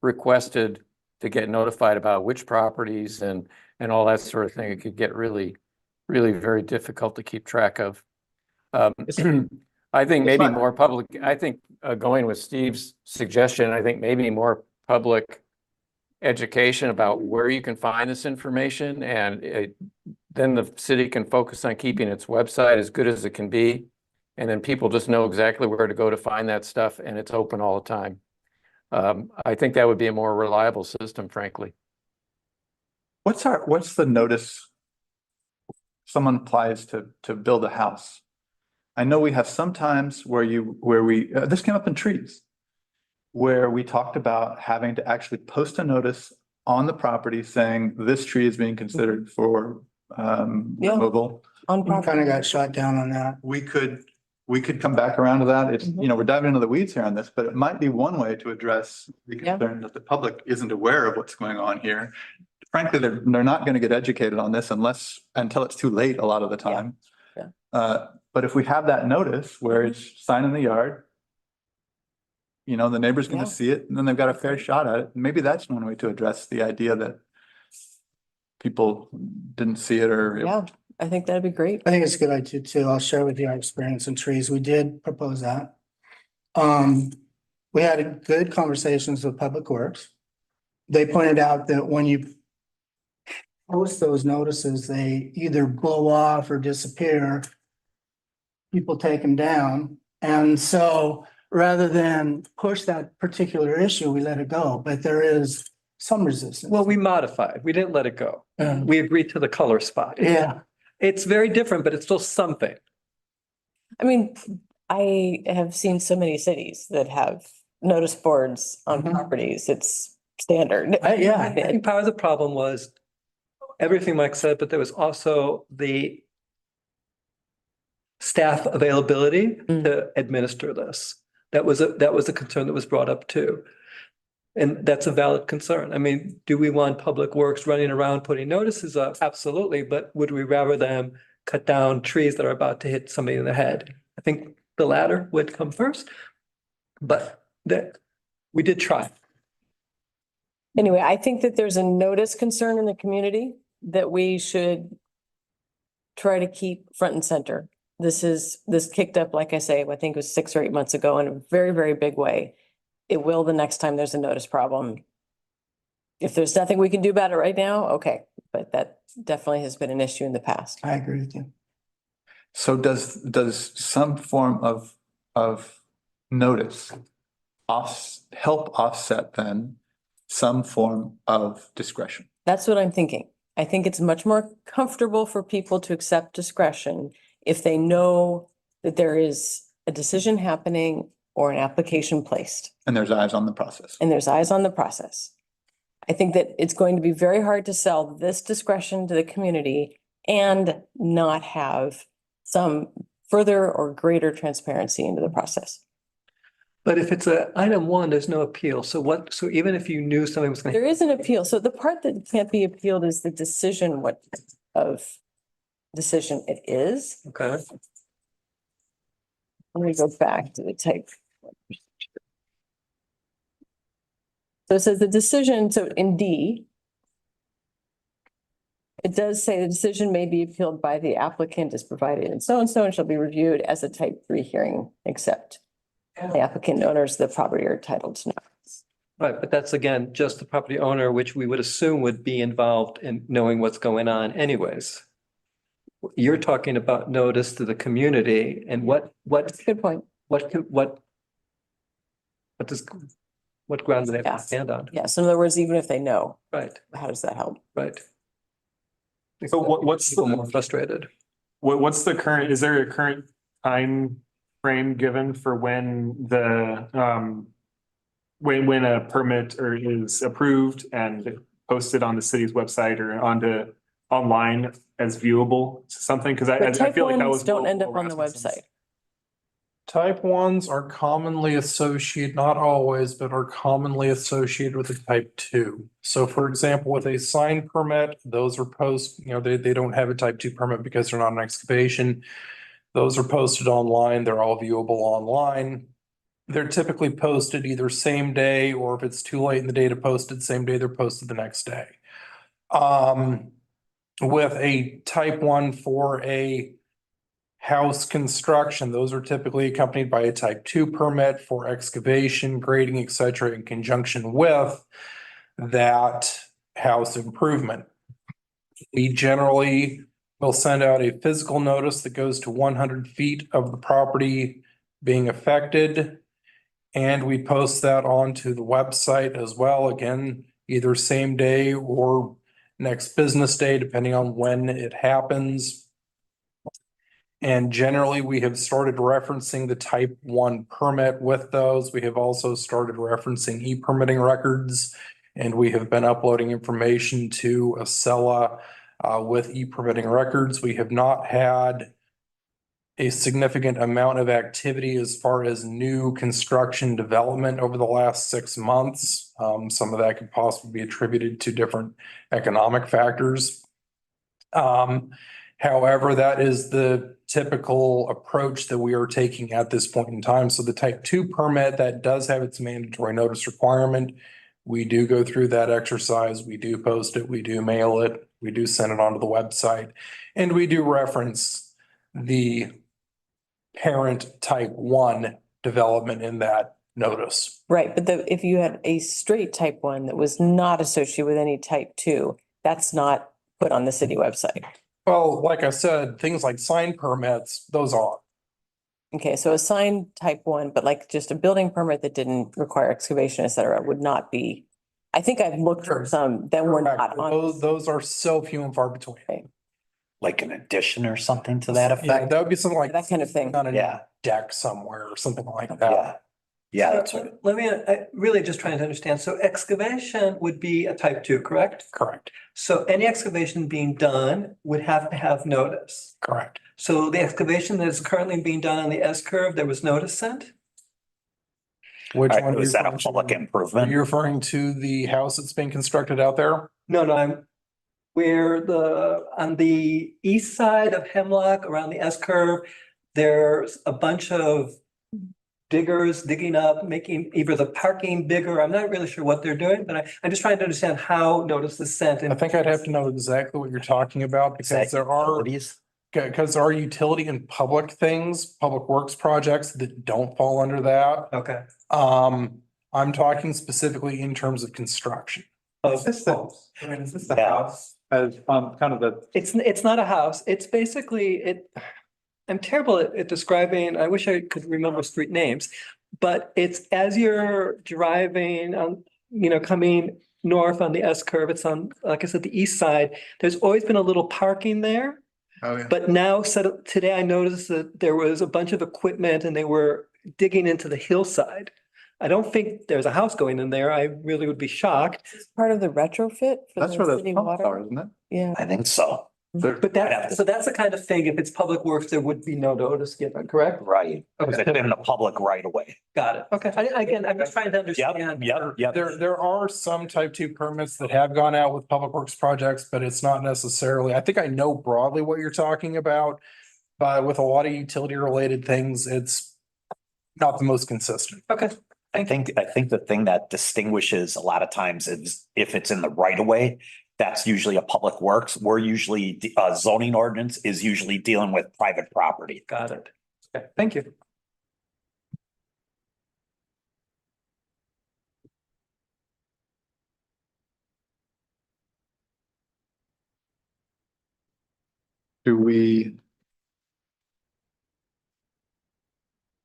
requested to get notified about which properties and all that sort of thing. It could get really, really very difficult to keep track of. I think maybe more public, I think going with Steve's suggestion, I think maybe more public education about where you can find this information, and then the city can focus on keeping its website as good as it can be. And then people just know exactly where to go to find that stuff, and it's open all the time. I think that would be a more reliable system, frankly. What's the notice someone applies to build a house? I know we have some times where we this came up in trees, where we talked about having to actually post a notice on the property saying this tree is being considered for removal. On We kind property. of got shot down on that. We could come back around to that. It's, you know, we're diving into the weeds here on this, but it might be one way to address the Yeah. concern that the public isn't aware of what's going on here. Frankly, they're not going to get educated on this until it's too late a lot of the time. Yeah. But if we have that notice where it's sign in the yard, you know, the neighbor's going Yeah. to see it and then they've got a fair shot at it. Maybe that's one way to address the idea that people didn't see it or. Yeah, I think that'd be great. I think it's a good idea too. I'll share with you our experience in trees. We did propose that. We had good conversations with Public Works. They pointed out that when you post those notices, they either blow off or disappear. People take them down. And so rather than push that particular issue, we let it go, but there is some resistance. Well, we modified. We didn't let it go. We agreed to the color spot. Yeah. It's very different, but it's still something. I mean, I have seen so many cities that have notice boards on Mhm. properties. It's standard. Yeah. I think part of the problem was everything Mike said, but there was also the staff availability to administer this. That was a concern that was brought up too. And that's a valid concern. I mean, do we want Public Works running around putting notices up? Absolutely, but would we rather them cut down trees that are about to hit somebody in the head? I think the latter would come first. But that, we did try. Anyway, I think that there's a notice concern in the community that we should try to keep front and center. This kicked up, like I say, I think it was 6 or 8 months ago in a very, very big way. It will the next time there's a notice problem. If there's nothing we can do about it right now, okay, but that definitely has been an issue in the past. I agree with you. So does some form of notice help offset then some form of discretion? That's what I'm thinking. I think it's much more comfortable for people to accept discretion if they know that there is a decision happening or an application placed And there's eyes on the process. and there's eyes on the process. I think that it's going to be very hard to sell this discretion to the community and not have some further or greater transparency into the process. But if it's a item 1, there's no appeal. So what, so even if you knew something was going There to, is an appeal. So the part that can't be appealed is the decision, what of decision it is. okay, Let me go back to the type. So it says the decision, so in D, it does say the decision may be appealed by the applicant as provided in so and shall be reviewed as a type 3 hearing, except the applicant owners of the property are entitled to know. right, but that's again, just the property owner, which we would assume would be involved in knowing what's going on anyways. You're talking about notice to the community and what Good point. what does, what ground do they have Yeah. to stand on? Yeah, so in other words, even if they know, Right, how does that help? right. So what's People the- more frustrated? What's the current, is there a current time frame given for when the, when a permit or is approved and posted on the city's website or online as viewable something? Because I But type feel like that ones was. don't end up Will on the Rasmussen's. website. Type 1s are commonly associated, not always, but are commonly associated with a type 2. So for example, with a sign permit, those are they don't have a type 2 permit because they're not an excavation. Those are posted online. They're all viewable online. They're typically posted either same day, or if it's too late in the day to post it same day, they're posted the next day. With a type 1 for a house construction, those are typically accompanied by a type 2 permit for excavation, grading, etc., in conjunction with that house improvement. We generally will send out a physical notice that goes to 100 feet of the property being affected. And we post that onto the website as well, again, either same day or next business day, depending on when it happens. And generally, we have started referencing the type 1 permit with those. We have also started referencing e-permitting records, and we have been uploading information to Acela with e-permitting records. We have not had a significant amount of activity as far as new construction development over the last 6 months. Some of that could possibly be attributed to different economic factors. However, that is the typical approach that we are taking at this point in time. So the type 2 permit, that does have its mandatory notice requirement. We do go through that exercise. We do post it. We do mail it. We do send it onto the website. And we do reference the parent type 1 development in that notice. Right, but if you had a straight type 1 that was not associated with any type 2, that's not put on the city website. Well, like I said, things like sign permits, those are. Okay, so a signed type 1, but like just a building permit that didn't require excavation, et cetera, would not be. I think I've looked for some that were not on. Those are so few and far between. Like an addition or something to that Yeah, effect? that would be something like That kind of thing. on a Yeah. deck somewhere or something like Yeah. that. Yeah, So, that's right. let me, really just trying to understand. So excavation would be a type 2, correct? Correct, So any excavation being done would have to have notice. correct. So the excavation that is currently being done on the S curve, there was notice sent? Which one? are is you that a referring to? public Are improvement? you referring to the house that's being constructed out there? No, I'm where on the east side of Hemlock, around the S curve, there's a bunch of diggers digging up, making either the parking bigger. I'm not really sure what they're doing, but I'm just trying to understand how notice is sent. I think I'd have to know exactly what you're talking about Is that because there are, utilities? because there are utility and public things, public works projects that don't fall under that. Okay. I'm talking specifically in terms of construction. Of Is this the- homes. I mean, is this the Yeah. house as kind of the, It's not a house. It's basically I'm terrible at describing, I wish I could remember street names. But it's as you're driving on, coming north on the S curve, it's on, like I said, the east side. There's always been a little parking there. oh, yeah. But now, today I noticed that there was a bunch of equipment and they were digging into the hillside. I don't think there's a house going in there. I really would be shocked. Part of the retrofit for That's the where the city pumps are, water. isn't it? Yeah. I think so. But I'd have to- so that's the kind of thing, if it's public works, there would be no notice given, correct? Right. Because it's in the public right away. Got it. Okay. Again, I'm just trying to Yep, understand. yep. There are some type 2 permits that have gone out with public works projects, but it's not necessarily, I think I know broadly what you're talking about. But with a lot of utility related things, it's not the most consistent. Okay. I think the thing that distinguishes a lot of times is if it's in the right of way, that's usually a public works. We're usually, zoning ordinance is usually dealing with private property. Got it. Okay, thank you.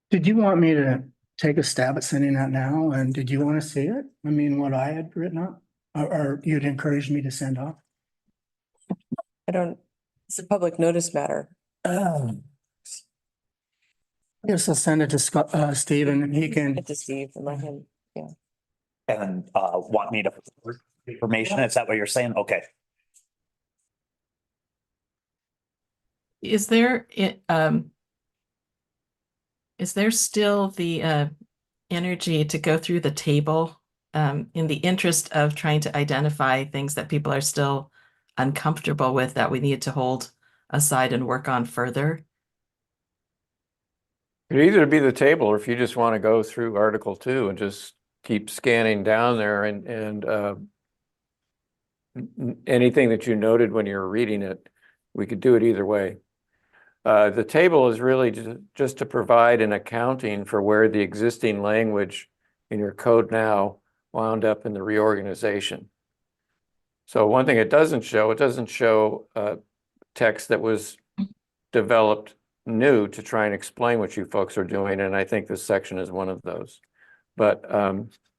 Did you want me to take a stab at sending that now? And did you want to see it? I mean, what I had written up? Or you'd encourage me to send off? It's a public notice matter. Yes, I'll send it to Stephen and he can. Get to Steve and let him. And, want me to information? Is that what you're saying? Okay. Is there still the energy to go through the table in the interest of trying to identify things that people are still uncomfortable with that we need to hold aside and work on further? It'd either be the table, or if you just want to go through Article 2 and just keep scanning down there and anything that you noted when you were reading it, we could do it either way. The table is really just to provide an accounting for where the existing language in your code now wound up in the reorganization. So one thing it doesn't show text that was developed new to try and explain what you folks are doing, and I think this section is one of those. But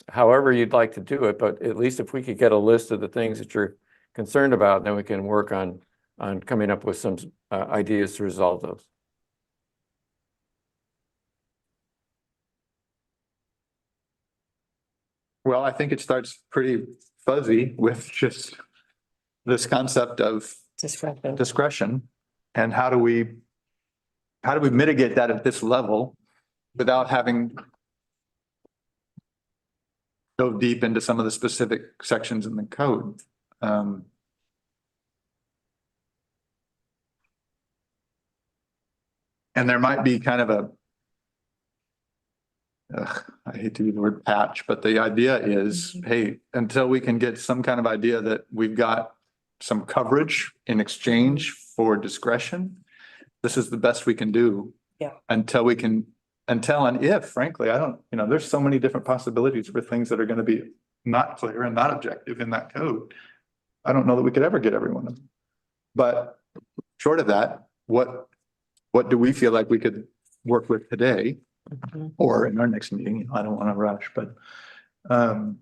however you'd like to do it, but at least if we could get a list of the things that you're concerned about, then we can work on coming up with some ideas to resolve those. Well, I think it starts pretty fuzzy with just this concept of discretion. And how do we mitigate that at this level without having go deep into some of the specific sections in the code? And there might be kind of I hate to use the word patch, but the idea is, hey, until we can get some kind of idea that we've got some coverage in exchange for discretion, this is the best we can do. Yeah. Until and if, frankly, there's so many different possibilities for things that are going to be not clear and not objective in that code. I don't know that we could ever get every one of them. But short of that, what do we feel like we could work with today or in our next meeting? I don't want to rush, but and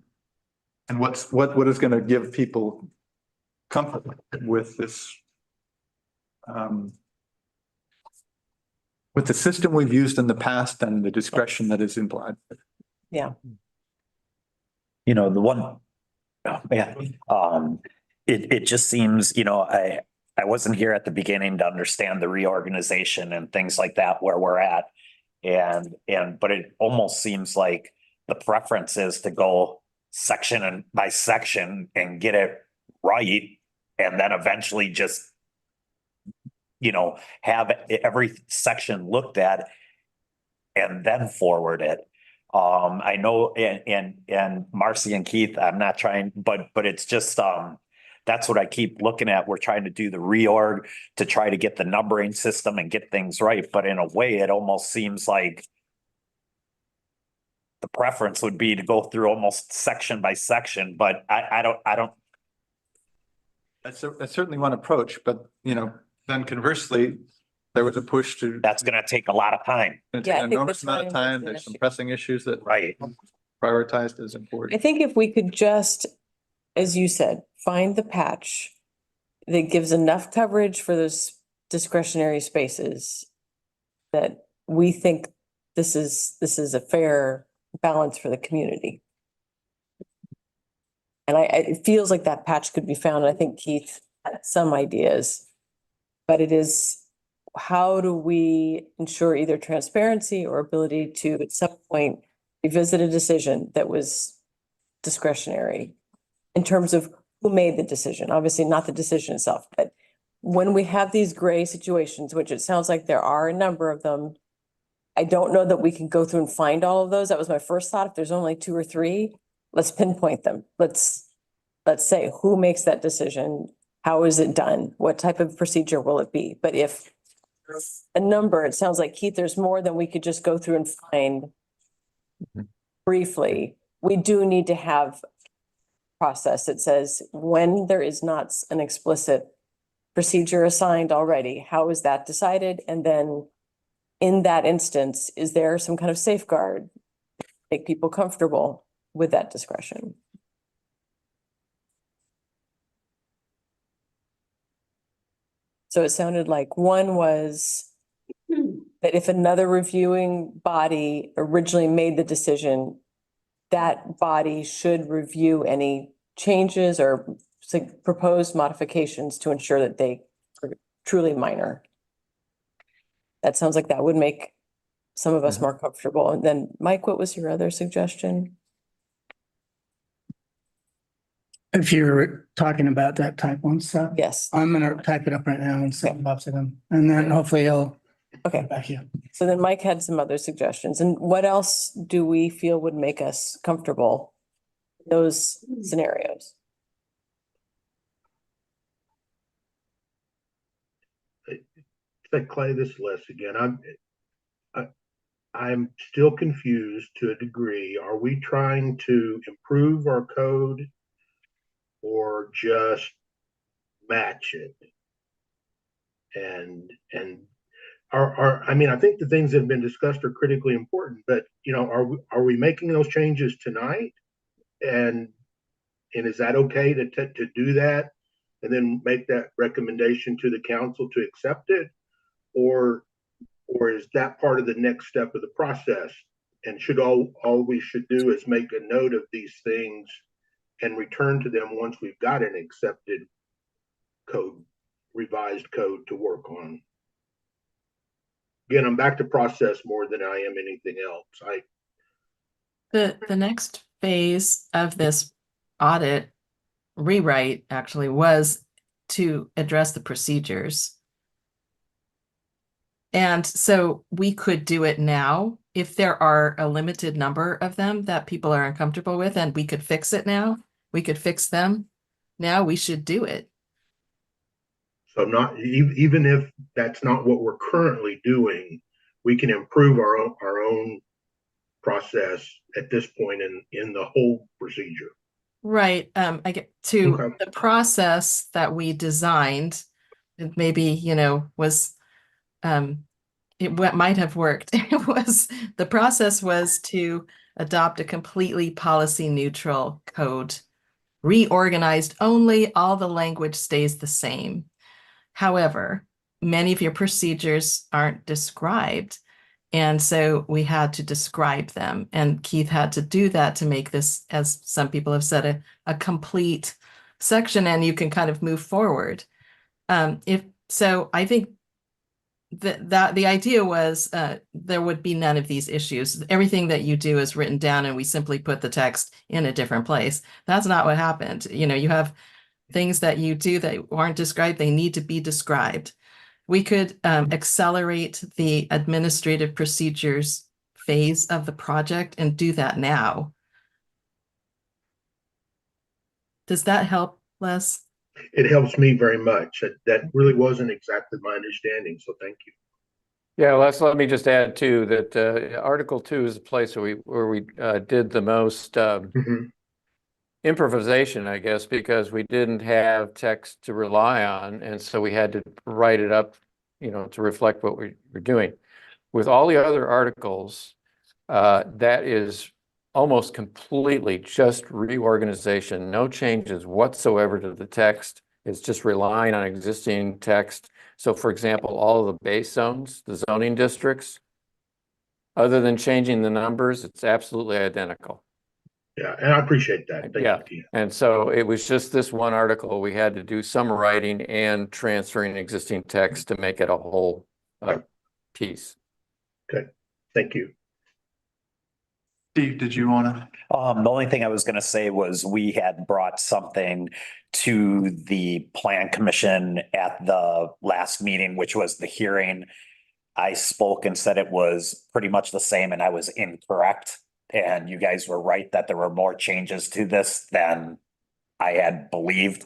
what is going to give people comfort with this with the system we've used in the past and the discretion that is implied. Yeah. The one, it just seems, I wasn't here at the beginning to understand the reorganization and things like that, where we're at. But it almost seems like the preference is to go section and by section and get it right. And then eventually just, have every section looked at and then forward it. I know, and Marcy and Keith, I'm not trying, but it's just, that's what I keep looking at. We're trying to do the reorg to try to get the numbering system and get things right. But in a way, it almost seems like the preference would be to go through almost section by section, but I don't. That's certainly one approach, but then conversely, there was a push to. That's gonna take a lot of time. It's Yeah, I an think enormous the amount of time is time. an There's some issue. pressing issues that Right. prioritized as I important. think if we could just, as you said, find the patch that gives enough coverage for those discretionary spaces, that we think this is a fair balance for the community. And it feels like that patch could be found. I think Keith had some ideas, but it is, how do we ensure either transparency or ability to at some point revisit a decision that was discretionary in terms of who made the decision? Obviously not the decision itself, but when we have these gray situations, which it sounds like there are a number of them, I don't know that we can go through and find all of those. That was my first thought. If there's only 2 or 3, let's pinpoint them. Let's say who makes that decision? How is it done? What type of procedure will it be? But if a number, it sounds like, Keith, there's more than we could just go through and find briefly. We do need to have a process that says when there is not an explicit procedure assigned already, how is that decided? And then in that instance, is there some kind of safeguard, make people comfortable with that discretion? So it sounded like one was that if another reviewing body originally made the decision, that body should review any changes or proposed modifications to ensure that they are truly minor. That sounds like that would make some of us more comfortable. And then, Mike, what was your other suggestion? If you're talking about that type 1 stuff. Yes. I'm gonna type it up right now and send it up to them, and then hopefully he'll. Okay. get back here. So then Mike had some other suggestions. And what else do we feel would make us comfortable in those scenarios? Clay, this is Les again. I'm still confused to a degree. Are we trying to improve our code or just match it? And I think the things that have been discussed are critically important, but are we making those changes tonight? And is that okay to do that and then make that recommendation to the council to accept it? Or is that part of the next step of the process? And should all we should do is make a note of these things and return to them once we've got an accepted code, revised code to work on? Again, I'm back to process more than I am anything else. The next phase of this audit rewrite actually was to address the procedures. And so we could do it now if there are a limited number of them that people are uncomfortable with, and we could fix it now. We could fix them. Now we should do it. So not even if that's not what we're currently doing, we can improve our own process at this point in the whole procedure. Right. I get to Okay. the process that we designed. It maybe, was might have worked. The process was to adopt a completely policy neutral code, reorganized only, all the language stays the same. However, many of your procedures aren't described. And so we had to describe them, and Keith had to do that to make this, as some people have said, a complete section, and you can kind of move forward. I think the idea was there would be none of these issues. Everything that you do is written down and we simply put the text in a different place. That's not what happened. You know, you have things that you do that aren't described, they need to be described. We could accelerate the administrative procedures phase of the project and do that now. Does that help, Les? It helps me very much. That really wasn't exactly my understanding, so thank you. Yeah, let me just add too, that Article 2 is a place where we did the most improvisation, I guess, because we didn't have text to rely on, and so we had to write it up, you know, to reflect what we were doing. With all the other articles, that is almost completely just reorganization, no changes whatsoever to the text. It's just relying on existing text. So for example, all of the base zones, the zoning districts, other than changing the numbers, it's absolutely identical. Yeah, and I appreciate that. Thank you. And so it was just this one article. We had to do some writing and transferring existing text to make it a whole piece. Okay, thank you. Steve, did you want to? The only thing I was going to say was we had brought something to the Plan Commission at the last meeting, which was the hearing. I spoke and said it was pretty much the same and I was incorrect. And you guys were right that there were more changes to this than I had believed.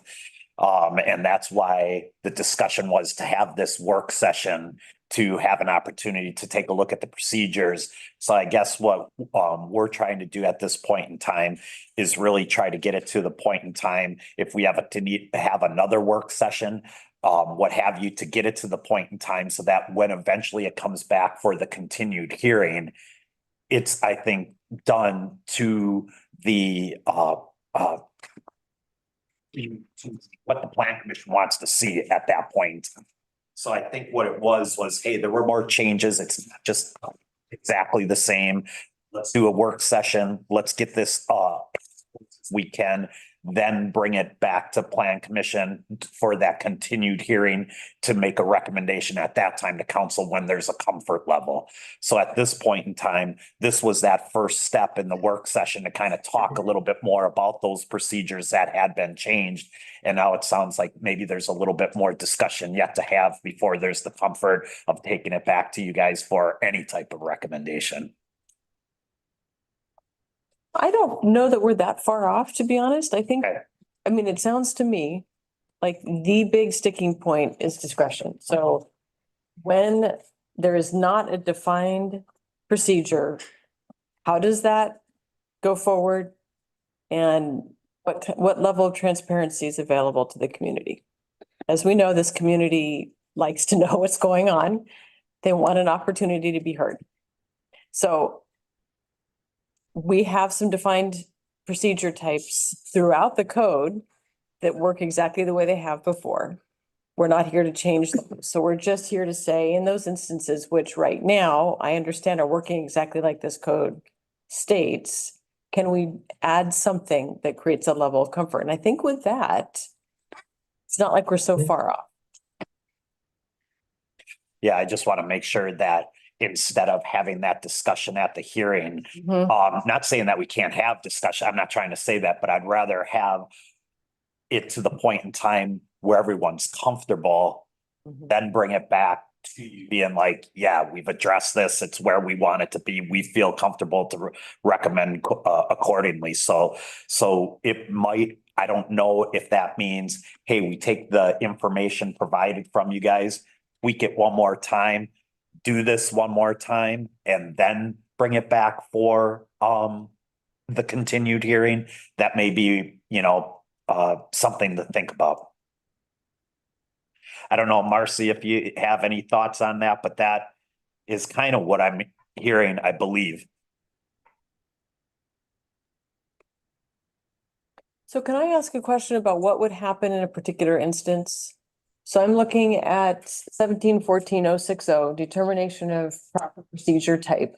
And that's why the discussion was to have this work session to have an opportunity to take a look at the procedures. So I guess what we're trying to do at this point in time is really try to get it to the point in time, if we have to need to have another work session, what have you, to get it to the point in time so that when eventually it comes back for the continued hearing, it's, I think, done to the what the Plan Commission wants to see at that point. So I think what it was, hey, there were more changes. It's not just exactly the same. Let's do a work session. Let's get this we can then bring it back to Plan Commission for that continued hearing to make a recommendation at that time to council when there's a comfort level. So at this point in time, this was that first step in the work session to kind of talk a little bit more about those procedures that had been changed. And now it sounds like maybe there's a little bit more discussion yet to have before there's the comfort of taking it back to you guys for any type of recommendation. I don't know that we're that far off, to be honest. I think, Okay. I mean, it sounds to me like the big sticking point is discretion. So when there is not a defined procedure, how does that go forward? And what level of transparency is available to the community? As we know, this community likes to know what's going on. They want an opportunity to be heard. So we have some defined procedure types throughout the code that work exactly the way they have before. We're not here to change them. So we're just here to say in those instances, which right now I understand are working exactly like this code states, can we add something that creates a level of comfort? And I think with that, it's not like we're so far off. Yeah, I just want to make sure that instead of having that discussion at the hearing, not saying that we can't have discussion. I'm not trying to say that, but I'd rather have it to the point in time where everyone's comfortable, then bring it back to you being like, yeah, we've addressed this. It's where we want it to be. We feel comfortable to recommend accordingly. So it might, I don't know if that means, hey, we take the information provided from you guys, tweak it one more time, do this one more time, and then bring it back for the continued hearing. That may be, you know, something to think about. I don't know, Marcy, if you have any thoughts on that, but that is kind of what I'm hearing, I believe. So can I ask a question about what would happen in a particular instance? So I'm looking at 1714-060, determination of proper procedure type.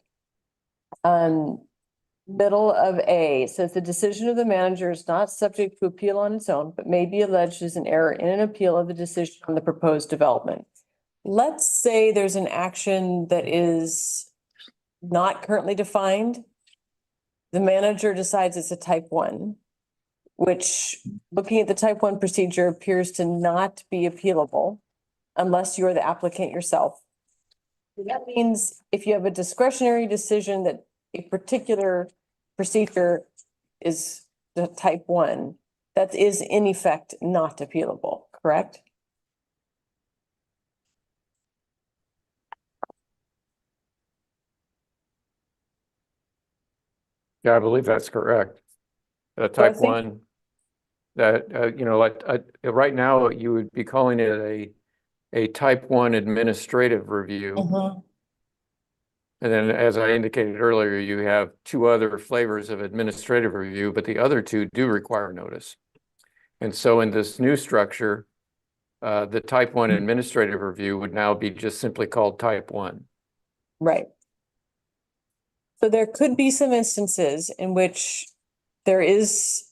Middle of A says the decision of the manager is not subject to appeal on its own, but may be alleged as an error in an appeal of the decision on the proposed development. let's say there's an action that is not currently defined. The manager decides it's a type 1, which, looking at the type 1 procedure, appears to not be appealable unless you're the applicant yourself. That means if you have a discretionary decision that a particular procedure is the type 1, that is in effect not appealable, correct? Yeah, I believe that's correct. Type 1, that, you know, like, right now you would be calling it a type 1 administrative review. And then, as I indicated earlier, you have 2 other flavors of administrative review, but the other 2 do require notice. And so in this new structure, the type 1 administrative review would now be just simply called type 1. Right. So there could be some instances in which there is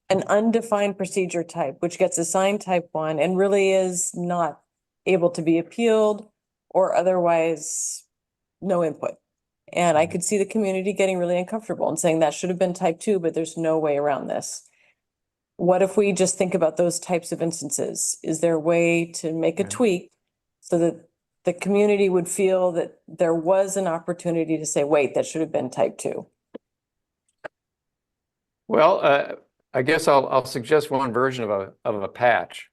an undefined procedure type, which gets assigned type 1 and really is not able to be appealed or otherwise no input. And I could see the community getting really uncomfortable and saying that should have been type 2, but there's no way around this. What if we just think about those types of instances? Is there a way to make a tweak so that the community would feel that there was an opportunity to say, wait, that should have been type 2? Well, I guess I'll suggest one version of a patch.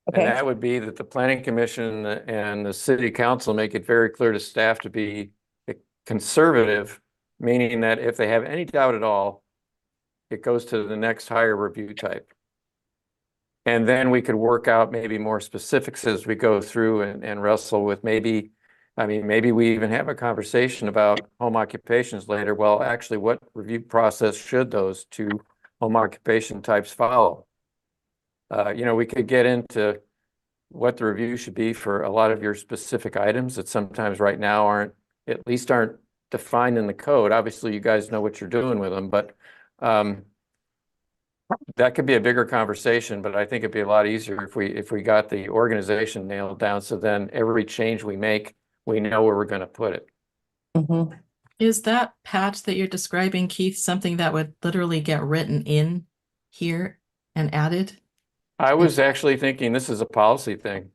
Okay. And that would be that the planning commission and the city council make it very clear to staff to be conservative, meaning that if they have any doubt at all, it goes to the next higher review type. And then we could work out maybe more specifics as we go through and wrestle with maybe we even have a conversation about home occupations later. Well, actually, what review process should those 2 home occupation types follow? You know, we could get into what the review should be for a lot of your specific items that sometimes right now aren't defined in the code. Obviously, you guys know what you're doing with them, but that could be a bigger conversation. But I think it'd be a lot easier if we got the organization nailed down. So then every change we make, we know where we're going to put it. Is that patch that you're describing, Keith, something that would literally get written in here and added? I was actually thinking this is a policy thing.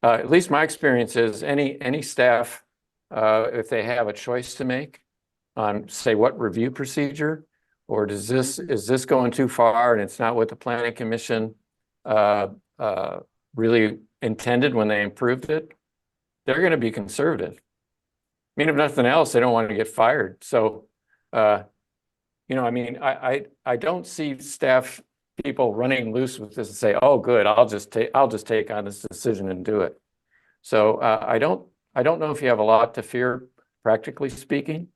At least my experience is any staff, if they have a choice to make on, say, what review procedure, or is this going too far and it's not what the planning commission really intended when they improved it, they're going to be conservative. I mean, if nothing else, they don't want to get fired. So, you know, I mean, I don't see staff people running loose with this and say, "Oh, good, I'll just take on this decision and do it." So I don't know if you have a lot to fear, practically speaking.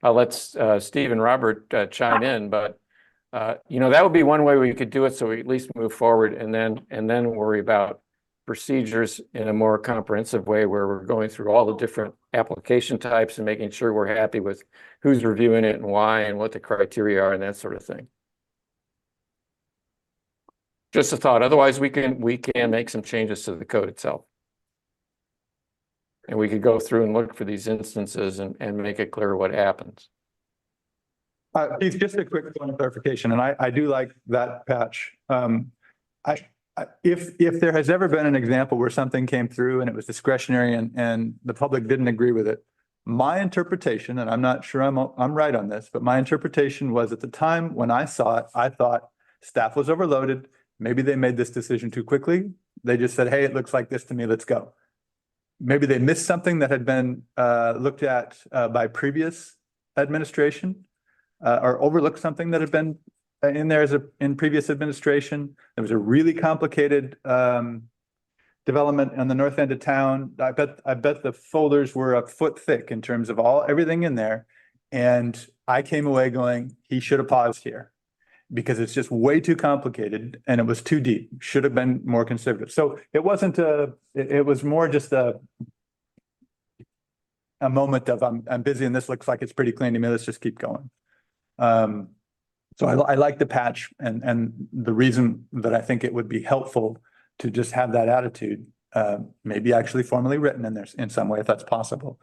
I'll let Steve and Robert chime in, but you know, that would be one way we could do it, so we at least move forward and then worry about procedures in a more comprehensive way, where we're going through all the different application types and making sure we're happy with who's reviewing it and why and what the criteria are and that sort of thing. Just a thought. Otherwise, we can make some changes to the code itself. And we could go through and look for these instances and make it clear what happens. Keith, just a quick point of clarification, and I do like that patch. If there has ever been an example where something came through and it was discretionary and the public didn't agree with it, my interpretation, and I'm not sure I'm right on this, but my interpretation was, at the time when I saw it, I thought staff was overloaded. Maybe they made this decision too quickly. They just said, "Hey, it looks like this to me, let's go." Maybe they missed something that had been looked at by previous administration, or overlooked something that had been in there in previous administration. There was a really complicated development on the north end of town. I bet the folders were a foot thick in terms of everything in there. And I came away going, he should have paused here, because it's just way too complicated and it was too deep. Should have been more conservative. So it wasn't it was more just a moment of I'm busy and this looks like it's pretty clean to me. Let's just keep going. So I like the patch, and the reason that I think it would be helpful to just have that attitude maybe actually formally written in there in some way, if that's possible,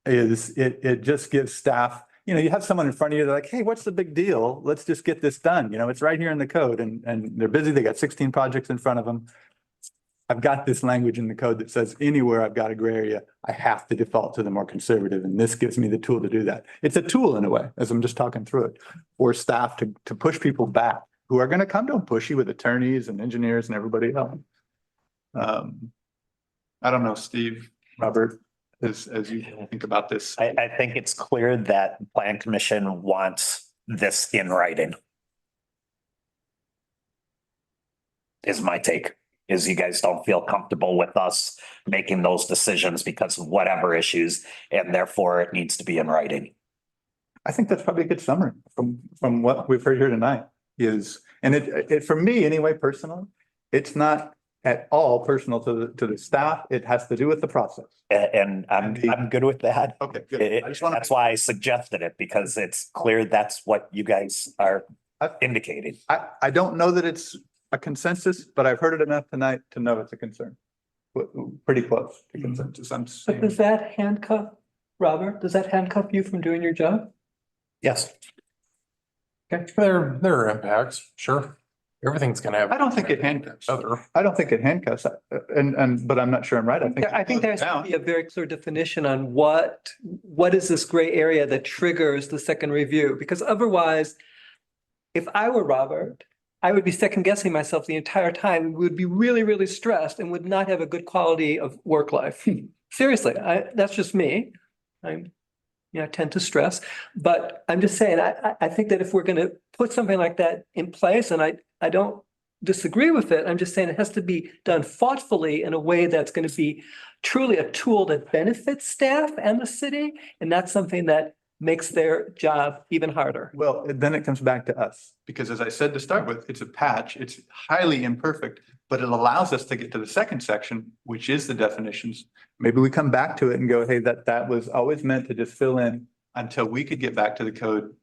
is it just gives staff, you have someone in front of you, they're like, hey, what's the big deal? Let's just get this done. It's right here in the code and they're busy. They got 16 projects in front of them. I've got this language in the code that says anywhere I've got a gray area, I have to default to the more conservative. And this gives me the tool to do that. It's a tool in a way, as I'm just talking through it, for staff to push people back who are going to come to them pushy with attorneys and engineers and everybody else. I don't know, Steve, Robert, as you think about this. I think it's clear that the Plan Commission wants this in writing. Is my take, is you guys don't feel comfortable with us making those decisions because of whatever issues, and therefore it needs to be in writing. I think that's probably a good summary from what we've heard here tonight is, and it for me anyway, personally, it's not at all personal to the staff. It has to do with the process. And I'm good with that. Okay, good. That's why I suggested it, because it's clear that's what you guys are indicating. I don't know that it's a consensus, but I've heard it enough tonight to know it's a concern. Pretty close to consensus, I'm But saying. does that handcuff, Robert, does that handcuff you from doing your job? Yes. Okay, there are impacts, sure. Everything's gonna have. I don't think it handcuffs. Other. I don't think it handcuffs, but I'm not sure I'm right. I think there has to be a very clear definition on what is this gray area that triggers the second review? Because otherwise, if I were Robert, I would be second guessing myself the entire time, would be really, really stressed and would not have a good quality of work life. Seriously, that's just me. I tend to stress, but I'm just saying, I think that if we're going to put something like that in place, and I don't disagree with it, I'm just saying it has to be done thoughtfully in a way that's going to be truly a tool that benefits staff and the city, and not something that makes their job even harder. Well, then it comes back to us, because as I said to start with, it's a patch, it's highly imperfect, but it allows us to get to the second section, which is the definitions. Maybe we come back to it and go, hey, that was always meant to just fill in until we could get back to the code,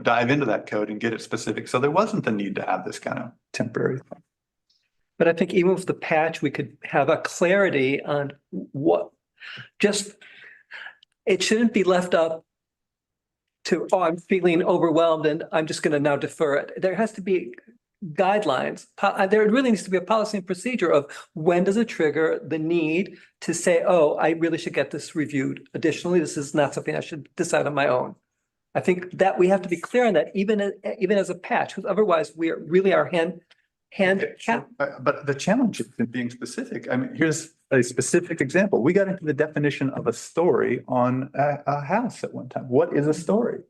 dive into that code and get it specific. So there wasn't the need to have this kind of temporary thing. But I think even with the patch, we could have a clarity on it shouldn't be left up to, I'm feeling overwhelmed and I'm just going to now defer it. There has to be guidelines. There really needs to be a policy and procedure of when does it trigger the need to say, oh, I really should get this reviewed. Additionally, this is not something I should decide on my own. I think that we have to be clear on that, even as a patch, because otherwise we really are hand. But the challenge is in being specific. I mean, here's a specific example. We got into the definition of a story on a house at one time. What is a story?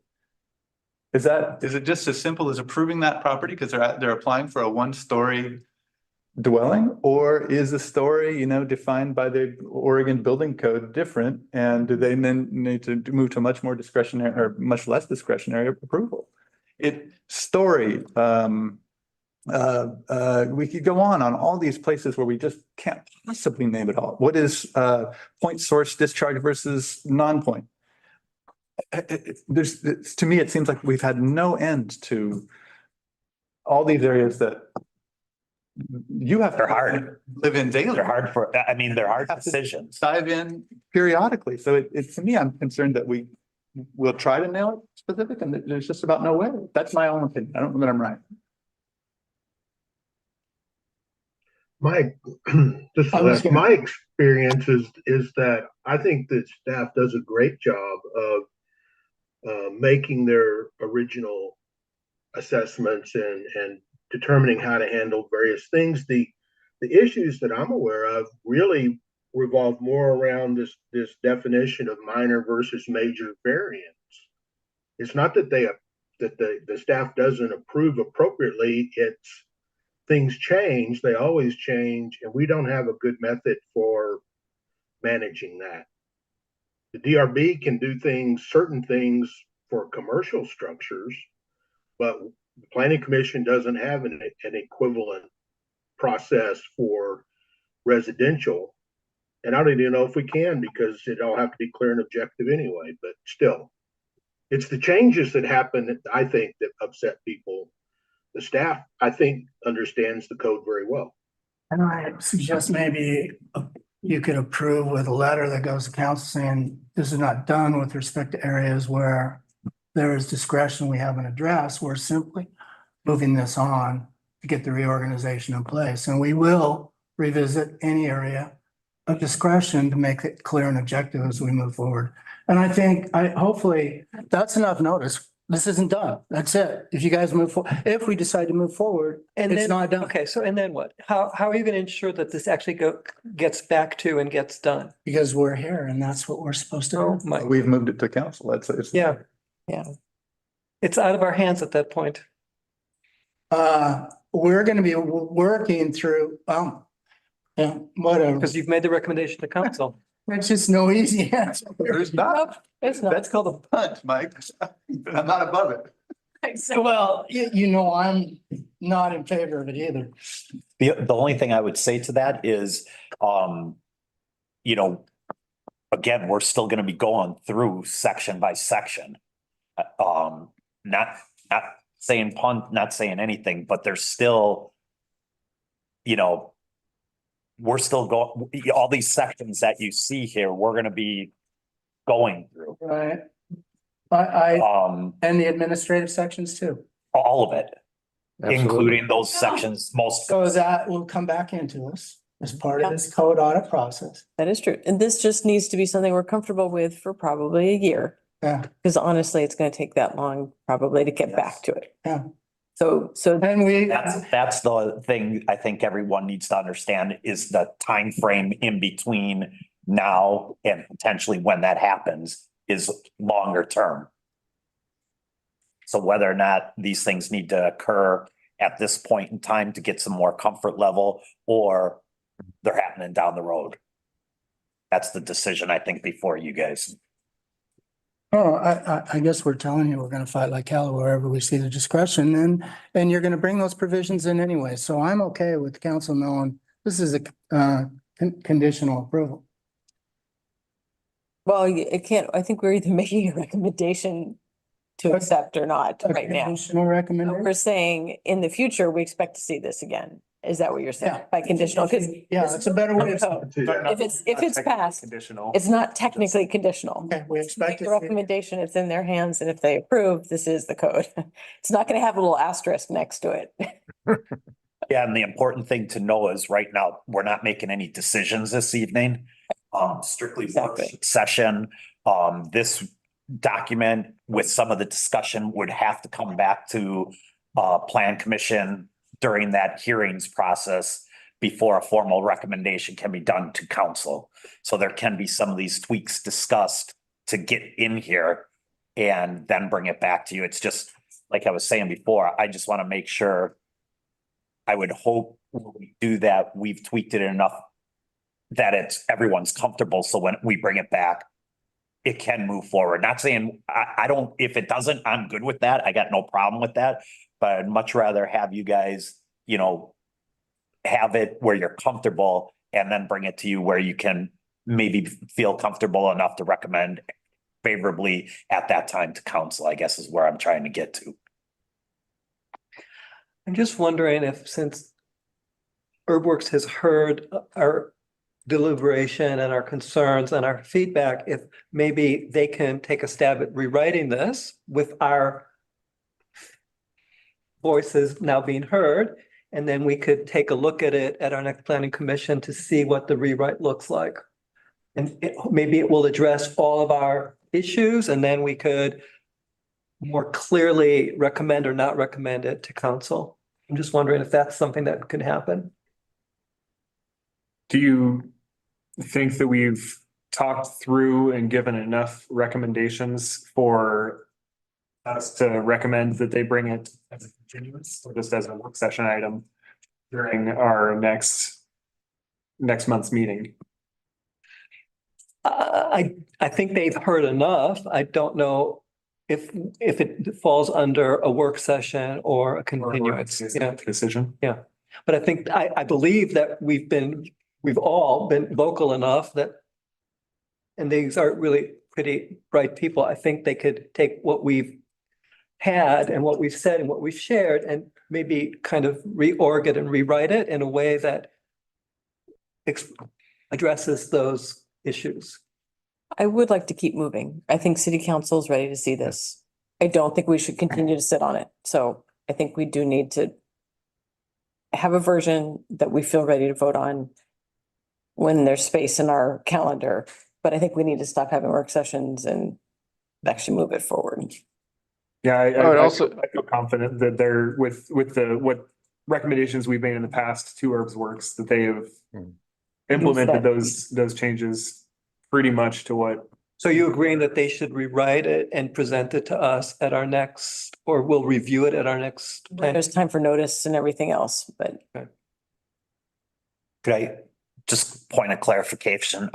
Is it just as simple as approving that property because they're applying for a one-story dwelling? Or is a story, defined by the Oregon Building Code different? And do they then need to move to much more discretionary or much less discretionary approval? We could go on all these places where we just can't possibly name it all. What is point source discharge versus non-point? To me, it seems like we've had no end to all these areas that you have to live in daily. They're hard they're hard decisions. Dive in periodically. So to me, I'm concerned that we'll try to nail it specific and there's just about no way. That's my own opinion. I don't know that I'm right. My experience is that I think that staff does a great job of making their original assessments and determining how to handle various things. The issues that I'm aware of really revolve more around this definition of minor versus major variance. It's not that the staff doesn't approve appropriately. It's things change, they always change, and we don't have a good method for managing that. The DRB can do certain things for commercial structures, but the Planning Commission doesn't have an equivalent process for residential. And I don't even know if we can, because it all have to be clear and objective anyway, but still. It's the changes that happen that I think that upset people. The staff, I think, understands the code very well. And I suggest maybe you could approve with a letter that goes to council saying this is not done with respect to areas where there is discretion we haven't addressed. We're simply moving this on to get the reorganization in place. And we will revisit any area of discretion to make it clear and objective as we move forward. And I think hopefully that's enough notice. This isn't done. That's it. If you guys move forward, if we decide to move forward, And it's then, not done. okay, so and then what? How are you gonna ensure that this actually gets back to and gets done? Because we're here and that's what we're supposed to Oh, do. my, We've moved it to council. It's. yeah. Yeah. It's out of our hands at that point. We're gonna be working through, yeah, whatever. Because you've made the recommendation to council. It's just no easy answer. There's not. Nope, it's not. That's called a punt, Mike. I'm not above it. Well, you know, I'm not in favor of it either. The only thing I would say to that is, you know, again, we're still gonna be going through section by section. Not saying punt, not saying anything, but there's still, you know, we're still going, all these sections that you see here, we're gonna be going through. Right. And the administrative sections too. All of it, Absolutely. including those sections, most. So that will come back into us as part of this code audit process. That is true. And this just needs to be something we're comfortable with for probably a year. Yeah, Because honestly, it's going to take that long probably to get back to it. yeah. So And we, That's the thing I think everyone needs to understand is the time frame in between now and potentially when that happens is longer term. So whether or not these things need to occur at this point in time to get some more comfort level, or they're happening down the road. That's the decision, I think, before you guys. I guess we're telling you, we're gonna fight like hell wherever we see the discretion and you're gonna bring those provisions in anyway. So I'm okay with the council knowing this is a conditional approval. well, it can't, I think we're either making a recommendation to accept or not A right now. Conditional recommendation. We're saying in the future, we expect to see this again. Is that what you're saying? Yeah. By conditional? Because Yeah, it's a better way of. if it's passed, Conditional. it's not technically conditional. Okay, we Make expect the it. recommendation, it's in their hands, and if they approve, this is the code. It's not gonna have a little asterisk next to it. Yeah, and the important thing to know is right now, we're not making any decisions this evening. Strictly work Exactly. session. This document with some of the discussion would have to come back to Plan Commission during that hearings process before a formal recommendation can be done to council. So there can be some of these tweaks discussed to get in here and then bring it back to you. It's just, like I was saying before, I just want to make sure. I would hope when we do that, we've tweaked it enough that everyone's comfortable. So when we bring it back, it can move forward. Not saying I don't, if it doesn't, I'm good with that. I got no problem with that. But I'd much rather have you guys, you know, have it where you're comfortable and then bring it to you where you can maybe feel comfortable enough to recommend favorably at that time to council, I guess is where I'm trying to get to. I'm just wondering if, since HerbWorks has heard our deliberation and our concerns and our feedback, if maybe they can take a stab at rewriting this with our voices now being heard, and then we could take a look at it at our next planning commission to see what the rewrite looks like. And maybe it will address all of our issues, and then we could more clearly recommend or not recommend it to council. I'm just wondering if that's something that could happen. Do you think that we've talked through and given enough recommendations for us to recommend that they bring it as a continuance or just as a work session item during our next month's meeting? I think they've heard enough. I don't know if it falls under a work session or a continuance. Yeah. Decision. But I think, I believe that we've all been vocal enough that, and these are really pretty bright people. I think they could take what we've had and what we've said and what we've shared and maybe kind of reorg it and rewrite it in a way that addresses those issues. I would like to keep moving. I think city council is ready to see this. I don't think we should continue to sit on it. So I think we do need to have a version that we feel ready to vote on when there's space in our calendar. But I think we need to stop having work sessions and actually move it forward. Yeah, I would also- I feel confident that they're with what recommendations we've made in the past to Herbs Works, that they have implemented those changes pretty much to what. So you agreeing that they should rewrite it and present it to us at our next, or we'll review it at our next? There's time for notice and everything else, but Could I just point of clarification?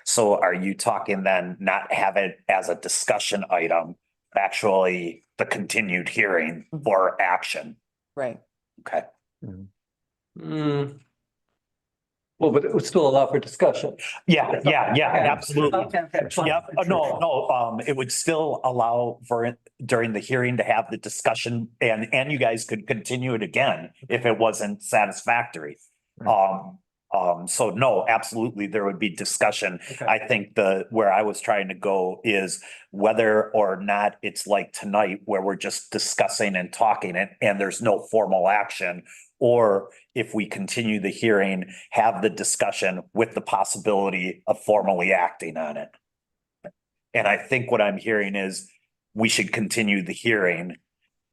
So are you talking then not have it as a discussion item, actually the continued hearing for action? right. Okay. Well, but it would still allow for discussion. Yeah, absolutely. Okay, fine. Yep, no, it would still allow for it during the hearing to have the discussion and you guys could continue it again if it wasn't satisfactory. So no, absolutely, there would be discussion. Okay. I think where I was trying to go is whether or not it's like tonight where we're just discussing and talking and there's no formal action. Or if we continue the hearing, have the discussion with the possibility of formally acting on it. And I think what I'm hearing is we should continue the hearing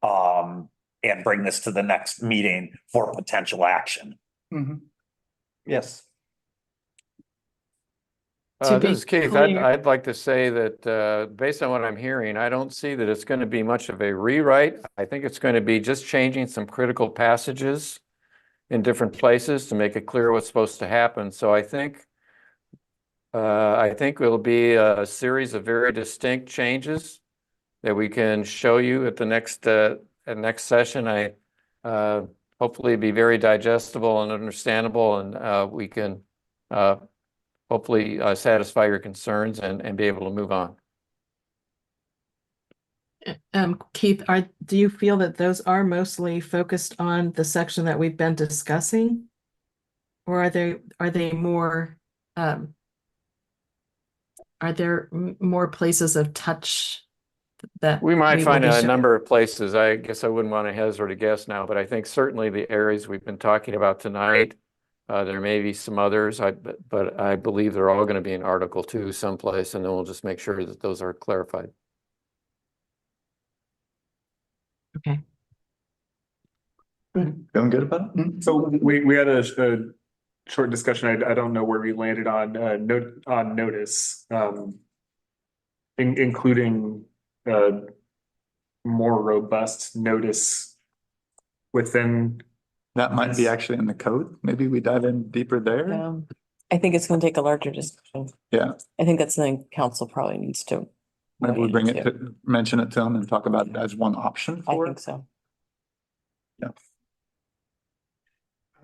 and bring this to the next meeting for potential action. Yes. To be This is Keith. clear- I'd like to say that based on what I'm hearing, I don't see that it's going to be much of a rewrite. I think it's going to be just changing some critical passages in different places to make it clear what's supposed to happen. So I think it'll be a series of very distinct changes that we can show you at the next session. Hopefully be very digestible and understandable, and we can hopefully satisfy your concerns and be able to move on. Keith, do you feel that those are mostly focused on the section that we've been discussing? Or are they more, are there more places of touch that We might will find be a showing? number of places. I guess I wouldn't want to hazard a guess now, but I think certainly the areas we've been talking about tonight, there may be some others, but I believe they're all going to be in Article 2 someplace, and then we'll just make sure that those are clarified. Okay. Feeling good about it? So we had a short discussion. I don't know where we landed on notice, including more robust notice within. That might be actually in the code. Maybe we dive in deeper there. I think it's gonna take a larger discussion. Yeah. I think that's something council probably needs to. Maybe we bring it to, mention it to them and talk about it as one option I for think it. so. I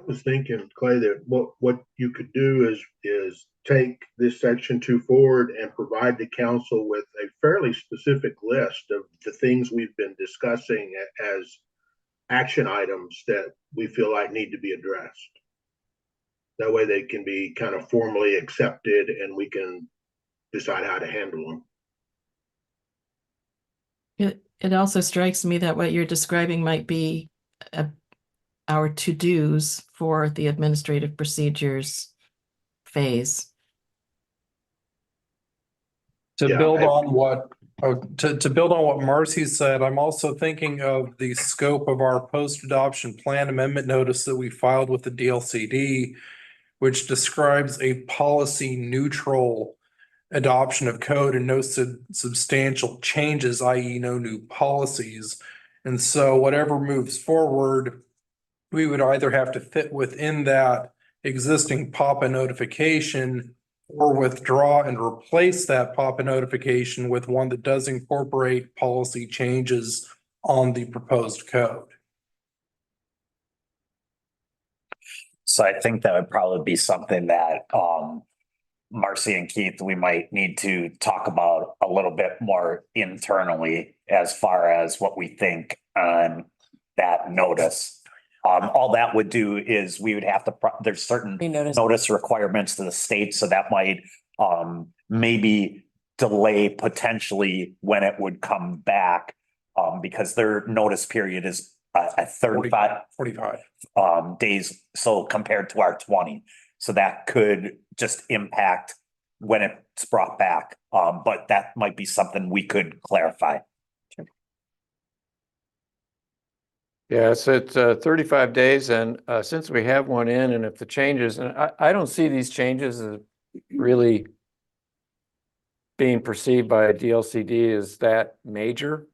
was thinking, Clay, that what you could do is take this section 2 forward and provide the council with a fairly specific list of the things we've been discussing as action items that we feel like need to be addressed. That way they can be kind of formally accepted and we can decide how to handle them. It also strikes me that what you're describing might be our to-dos for the administrative procedures phase. To Yeah, build on what Marcy said, I'm also thinking of the scope of our post-adoption plan amendment notice that we filed with the DLCD, which describes a policy neutral adoption of code and no substantial changes, i.e. no new policies. And so whatever moves forward, we would either have to fit within that existing PAPA notification or withdraw and replace that PAPA notification with one that does incorporate policy changes on the proposed code. So I think that would probably be something that Marcy and Keith, we might need to talk about a little bit more internally as far as what we think on that notice. All that would do is we would have to, there's certain Renotice. notice requirements to the state, so that might maybe delay potentially when it would come back. Because their notice period is a 35 45. days, so compared to our 20. So that could just impact when it's brought back. But that might be something we could clarify. Yeah, so it's 35 days, and since we have one in, and if the changes, and I don't see these changes as really being perceived by DLCD as that major.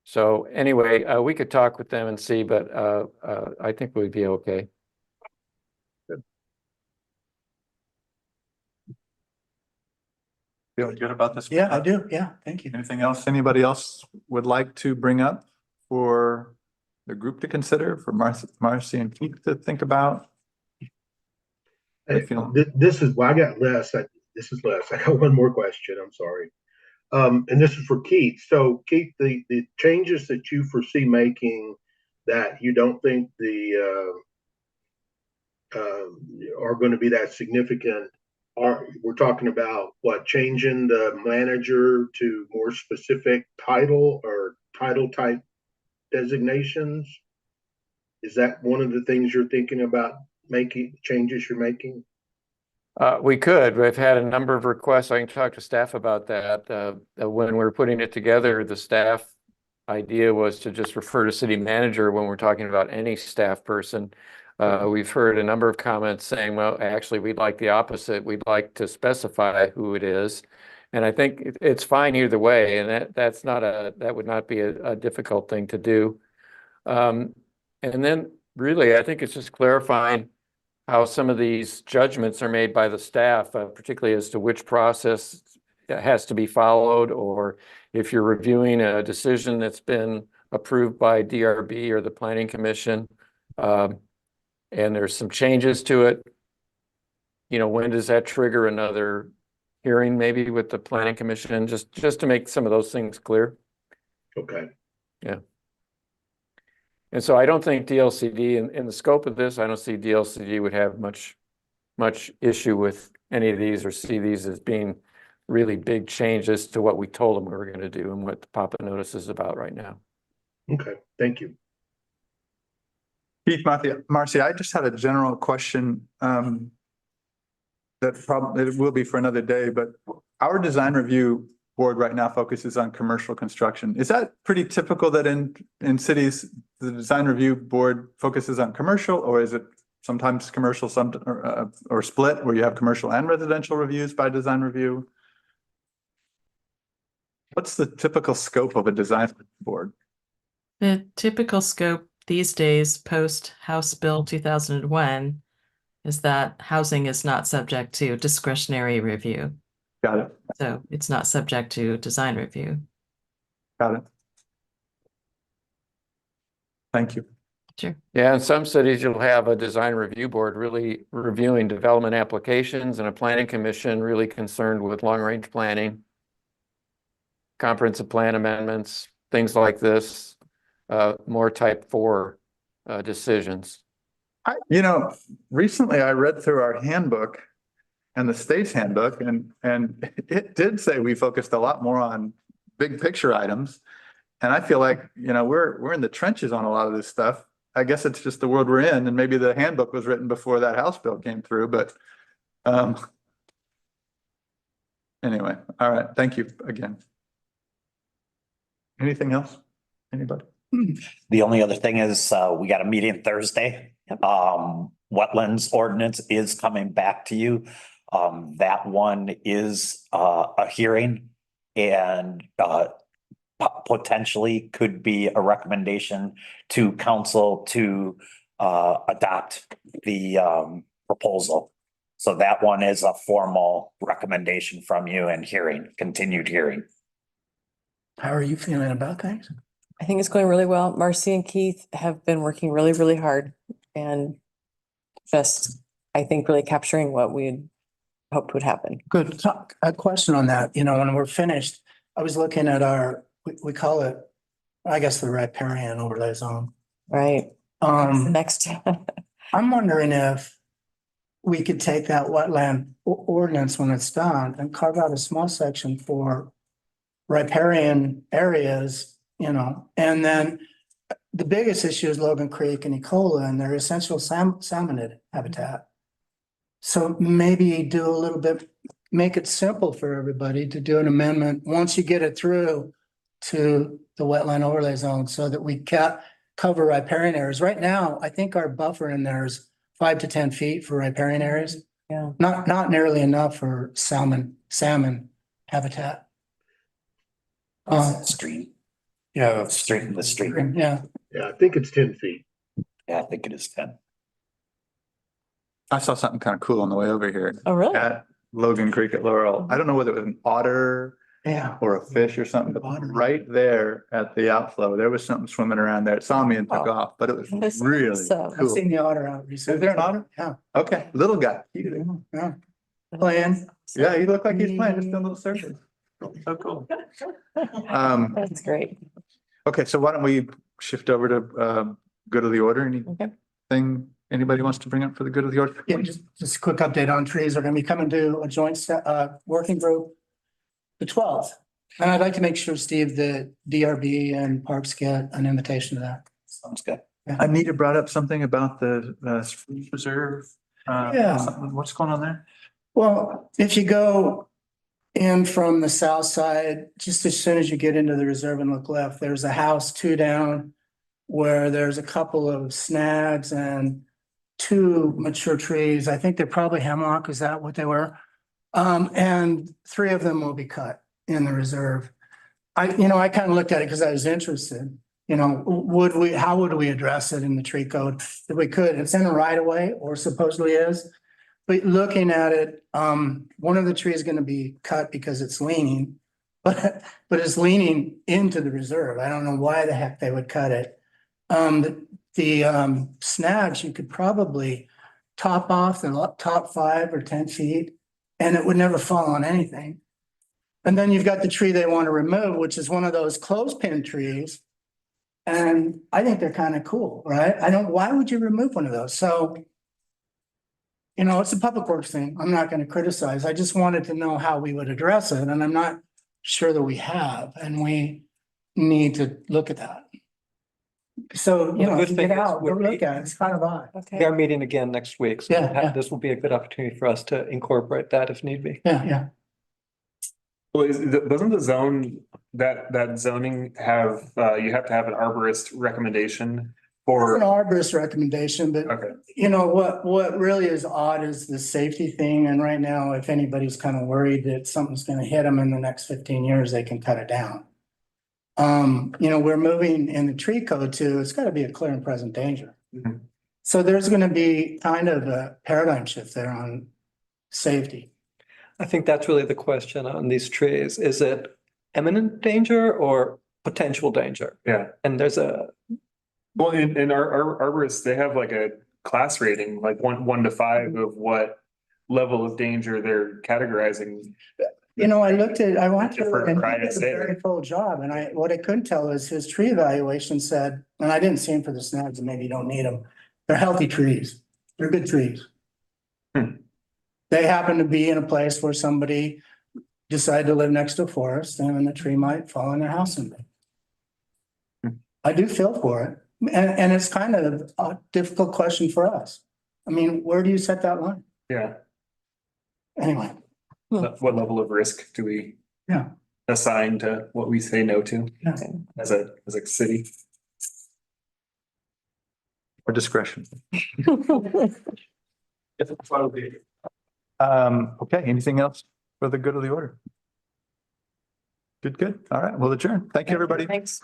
So anyway, we could talk with them and see, but I think we'd be okay. Feeling good about this? Yeah, I do. Yeah, thank you. Anything else anybody else would like to bring up for the group to consider, for Marcy and Keith to think about? This is, well, I got less. This is less. I got one more question. I'm sorry. And this is for Keith. So Keith, the changes that you foresee making that you don't think are going to be that significant, we're talking about what, changing the manager to more specific title or title type designations? Is that one of the things you're thinking about making, changes you're making? We could. We've had a number of requests. I can talk to staff about that. When we were putting it together, the staff idea was to just refer to city manager when we're talking about any staff person. We've heard a number of comments saying, well, actually, we'd like the opposite. We'd like to specify who it is. And I think it's fine either way. And that would not be a difficult thing to do. And then really, I think it's just clarifying how some of these judgments are made by the staff, particularly as to which process has to be followed, or if you're reviewing a decision that's been approved by DRB or the Planning Commission, and there's some changes to it, when does that trigger another hearing maybe with the Planning Commission, just to make some of those things clear. Okay. Yeah. And so I don't think DLCD in the scope of this, I don't see DLCD would have much issue with any of these or see these as being really big changes to what we told them we were going to do and what the Papa Notice is about right now. Okay, thank you. Keith, Marcy, I just had a general question that probably it will be for another day, but our design review board right now focuses on commercial construction. Is that pretty typical that in cities, the design review board focuses on commercial, or is it sometimes commercial, or split where you have commercial and residential reviews by design review? What's the typical scope of a design board? The typical scope these days, post House Bill 2001, is that housing is not subject to discretionary review. Got it. So it's not subject to design review. Got it. Thank you. Sure. Yeah, in some cities, you'll have a design review board really reviewing development applications and a planning commission really concerned with long-range planning, comprehensive plan amendments, things like this, more type 4 decisions. Recently I read through our handbook and the state's handbook, and it did say we focused a lot more on big picture items. And I feel like, we're in the trenches on a lot of this stuff. I guess it's just the world we're in, and maybe the handbook was written before that House bill came through, but anyway, all right. Thank you again. Anything else? Anybody? The only other thing is, we got a meeting Thursday. Wetlands ordinance is coming back to you. That one is a hearing, and potentially could be a recommendation to council to adopt the proposal. So that one is a formal recommendation from you and continued hearing. How are you feeling about things? I think it's going really well. Marcy and Keith have been working really, really hard and just, I think, really capturing what we had hoped would happen. Good. So, a question on that. When we're finished, I was looking at we call it, I guess, the riparian overlay zone. Right. Next. I'm wondering if we could take that wetland ordinance when it's done and carve out a small section for riparian areas, you know, and then the biggest issue is Logan Creek and Ecola and their essential salmonid habitat. So maybe do a little bit, make it simple for everybody to do an amendment once you get it through to the wetland overlay zone so that we cover riparian areas. Right now, I think our buffer in there is 5 to 10 feet for riparian areas. Yeah. Not nearly enough for salmon habitat. Stream, Yeah, stream, the stream. Yeah. Yeah, I think it's 10 feet. Yeah, I think it is 10. I saw something kind of cool on the way over here Oh, really? at Logan Creek at Laurel. I don't know whether it was an otter Yeah. or a fish or something, but Otter. right there at the outflow, there was something swimming around there. It saw me and took Oh. off, but it was That's really awesome. I've cool. seen the otter out recently. Is there an otter? Yeah. Okay, little guy. Yeah. Playing. Yeah, he looked like he's playing just a little circus. So cool. That's great. Okay, so why don't we shift over to good of the order? Okay. Anything anybody wants to bring up for the good of the order? Yeah, just a quick update on trees. We're gonna be coming to a joint working group the 12th. And I'd like to make sure, Steve, that DRB and Parks get an invitation to that. Sounds good. Anita brought up something about the spruce preserve. Yeah. What's going on there? Well, if you go in from the south side, just as soon as you get into the reserve and look left, there's a house 2 down where there's a couple of snags and 2 mature trees. I think they're probably hemlock. Is that what they were? And 3 of them will be cut in the reserve. I kind of looked at it because I was interested. How would we address it in the tree code? If we could, it's in the right of way or supposedly is. But looking at it, one of the trees is going to be cut because it's leaning, but it's leaning into the reserve. I don't know why the heck they would cut it. The snags, you could probably top off the top 5 or 10 feet and it would never fall on anything. And then you've got the tree they want to remove, which is one of those clothespin trees. And I think they're kind of cool, right? Why would you remove one of those? So, it's a public works thing. I'm not going to criticize. I just wanted to know how we would address it. And I'm not sure that we have, and we need to look at that. So, Well, if good you thing get is out, go we're look at it. It's kind of odd. We are meeting again next week, so Yeah. this will be a good opportunity for us to incorporate that if need be. Yeah. Well, doesn't the zone, that zoning have, you have to have an arborist recommendation It's for, an arborist recommendation, but okay, what really is odd is the safety thing. And right now, if anybody's kind of worried that something's going to hit them in the next 15 years, they can cut it down. We're moving in the tree code too. It's got to be a clear and present danger. Mhm. So there's going to be kind of a paradigm shift there on safety. I think that's really the question on these trees. Is it imminent danger or potential danger? yeah. And there's a, Well, in our arborists, they have like a class rating, like 1 to 5 of what level of danger they're categorizing. I went through Different and for he did a ISA. very full job. And what I couldn't tell is his tree evaluation said, and I didn't see him for the snags and maybe you don't need them. They're healthy trees. They're good trees. They happen to be in a place where somebody decided to live next to a forest and the tree might fall in their house someday. I do feel for it. And it's kind of a difficult question for us. I mean, where do you set that line? Yeah. Anyway, What level of risk do we Yeah. assign to what we say no to yeah. as a city? Or discretion? Okay, anything else for the good of the order? Good. All right, we'll adjourn. Thank you, everybody. Thanks.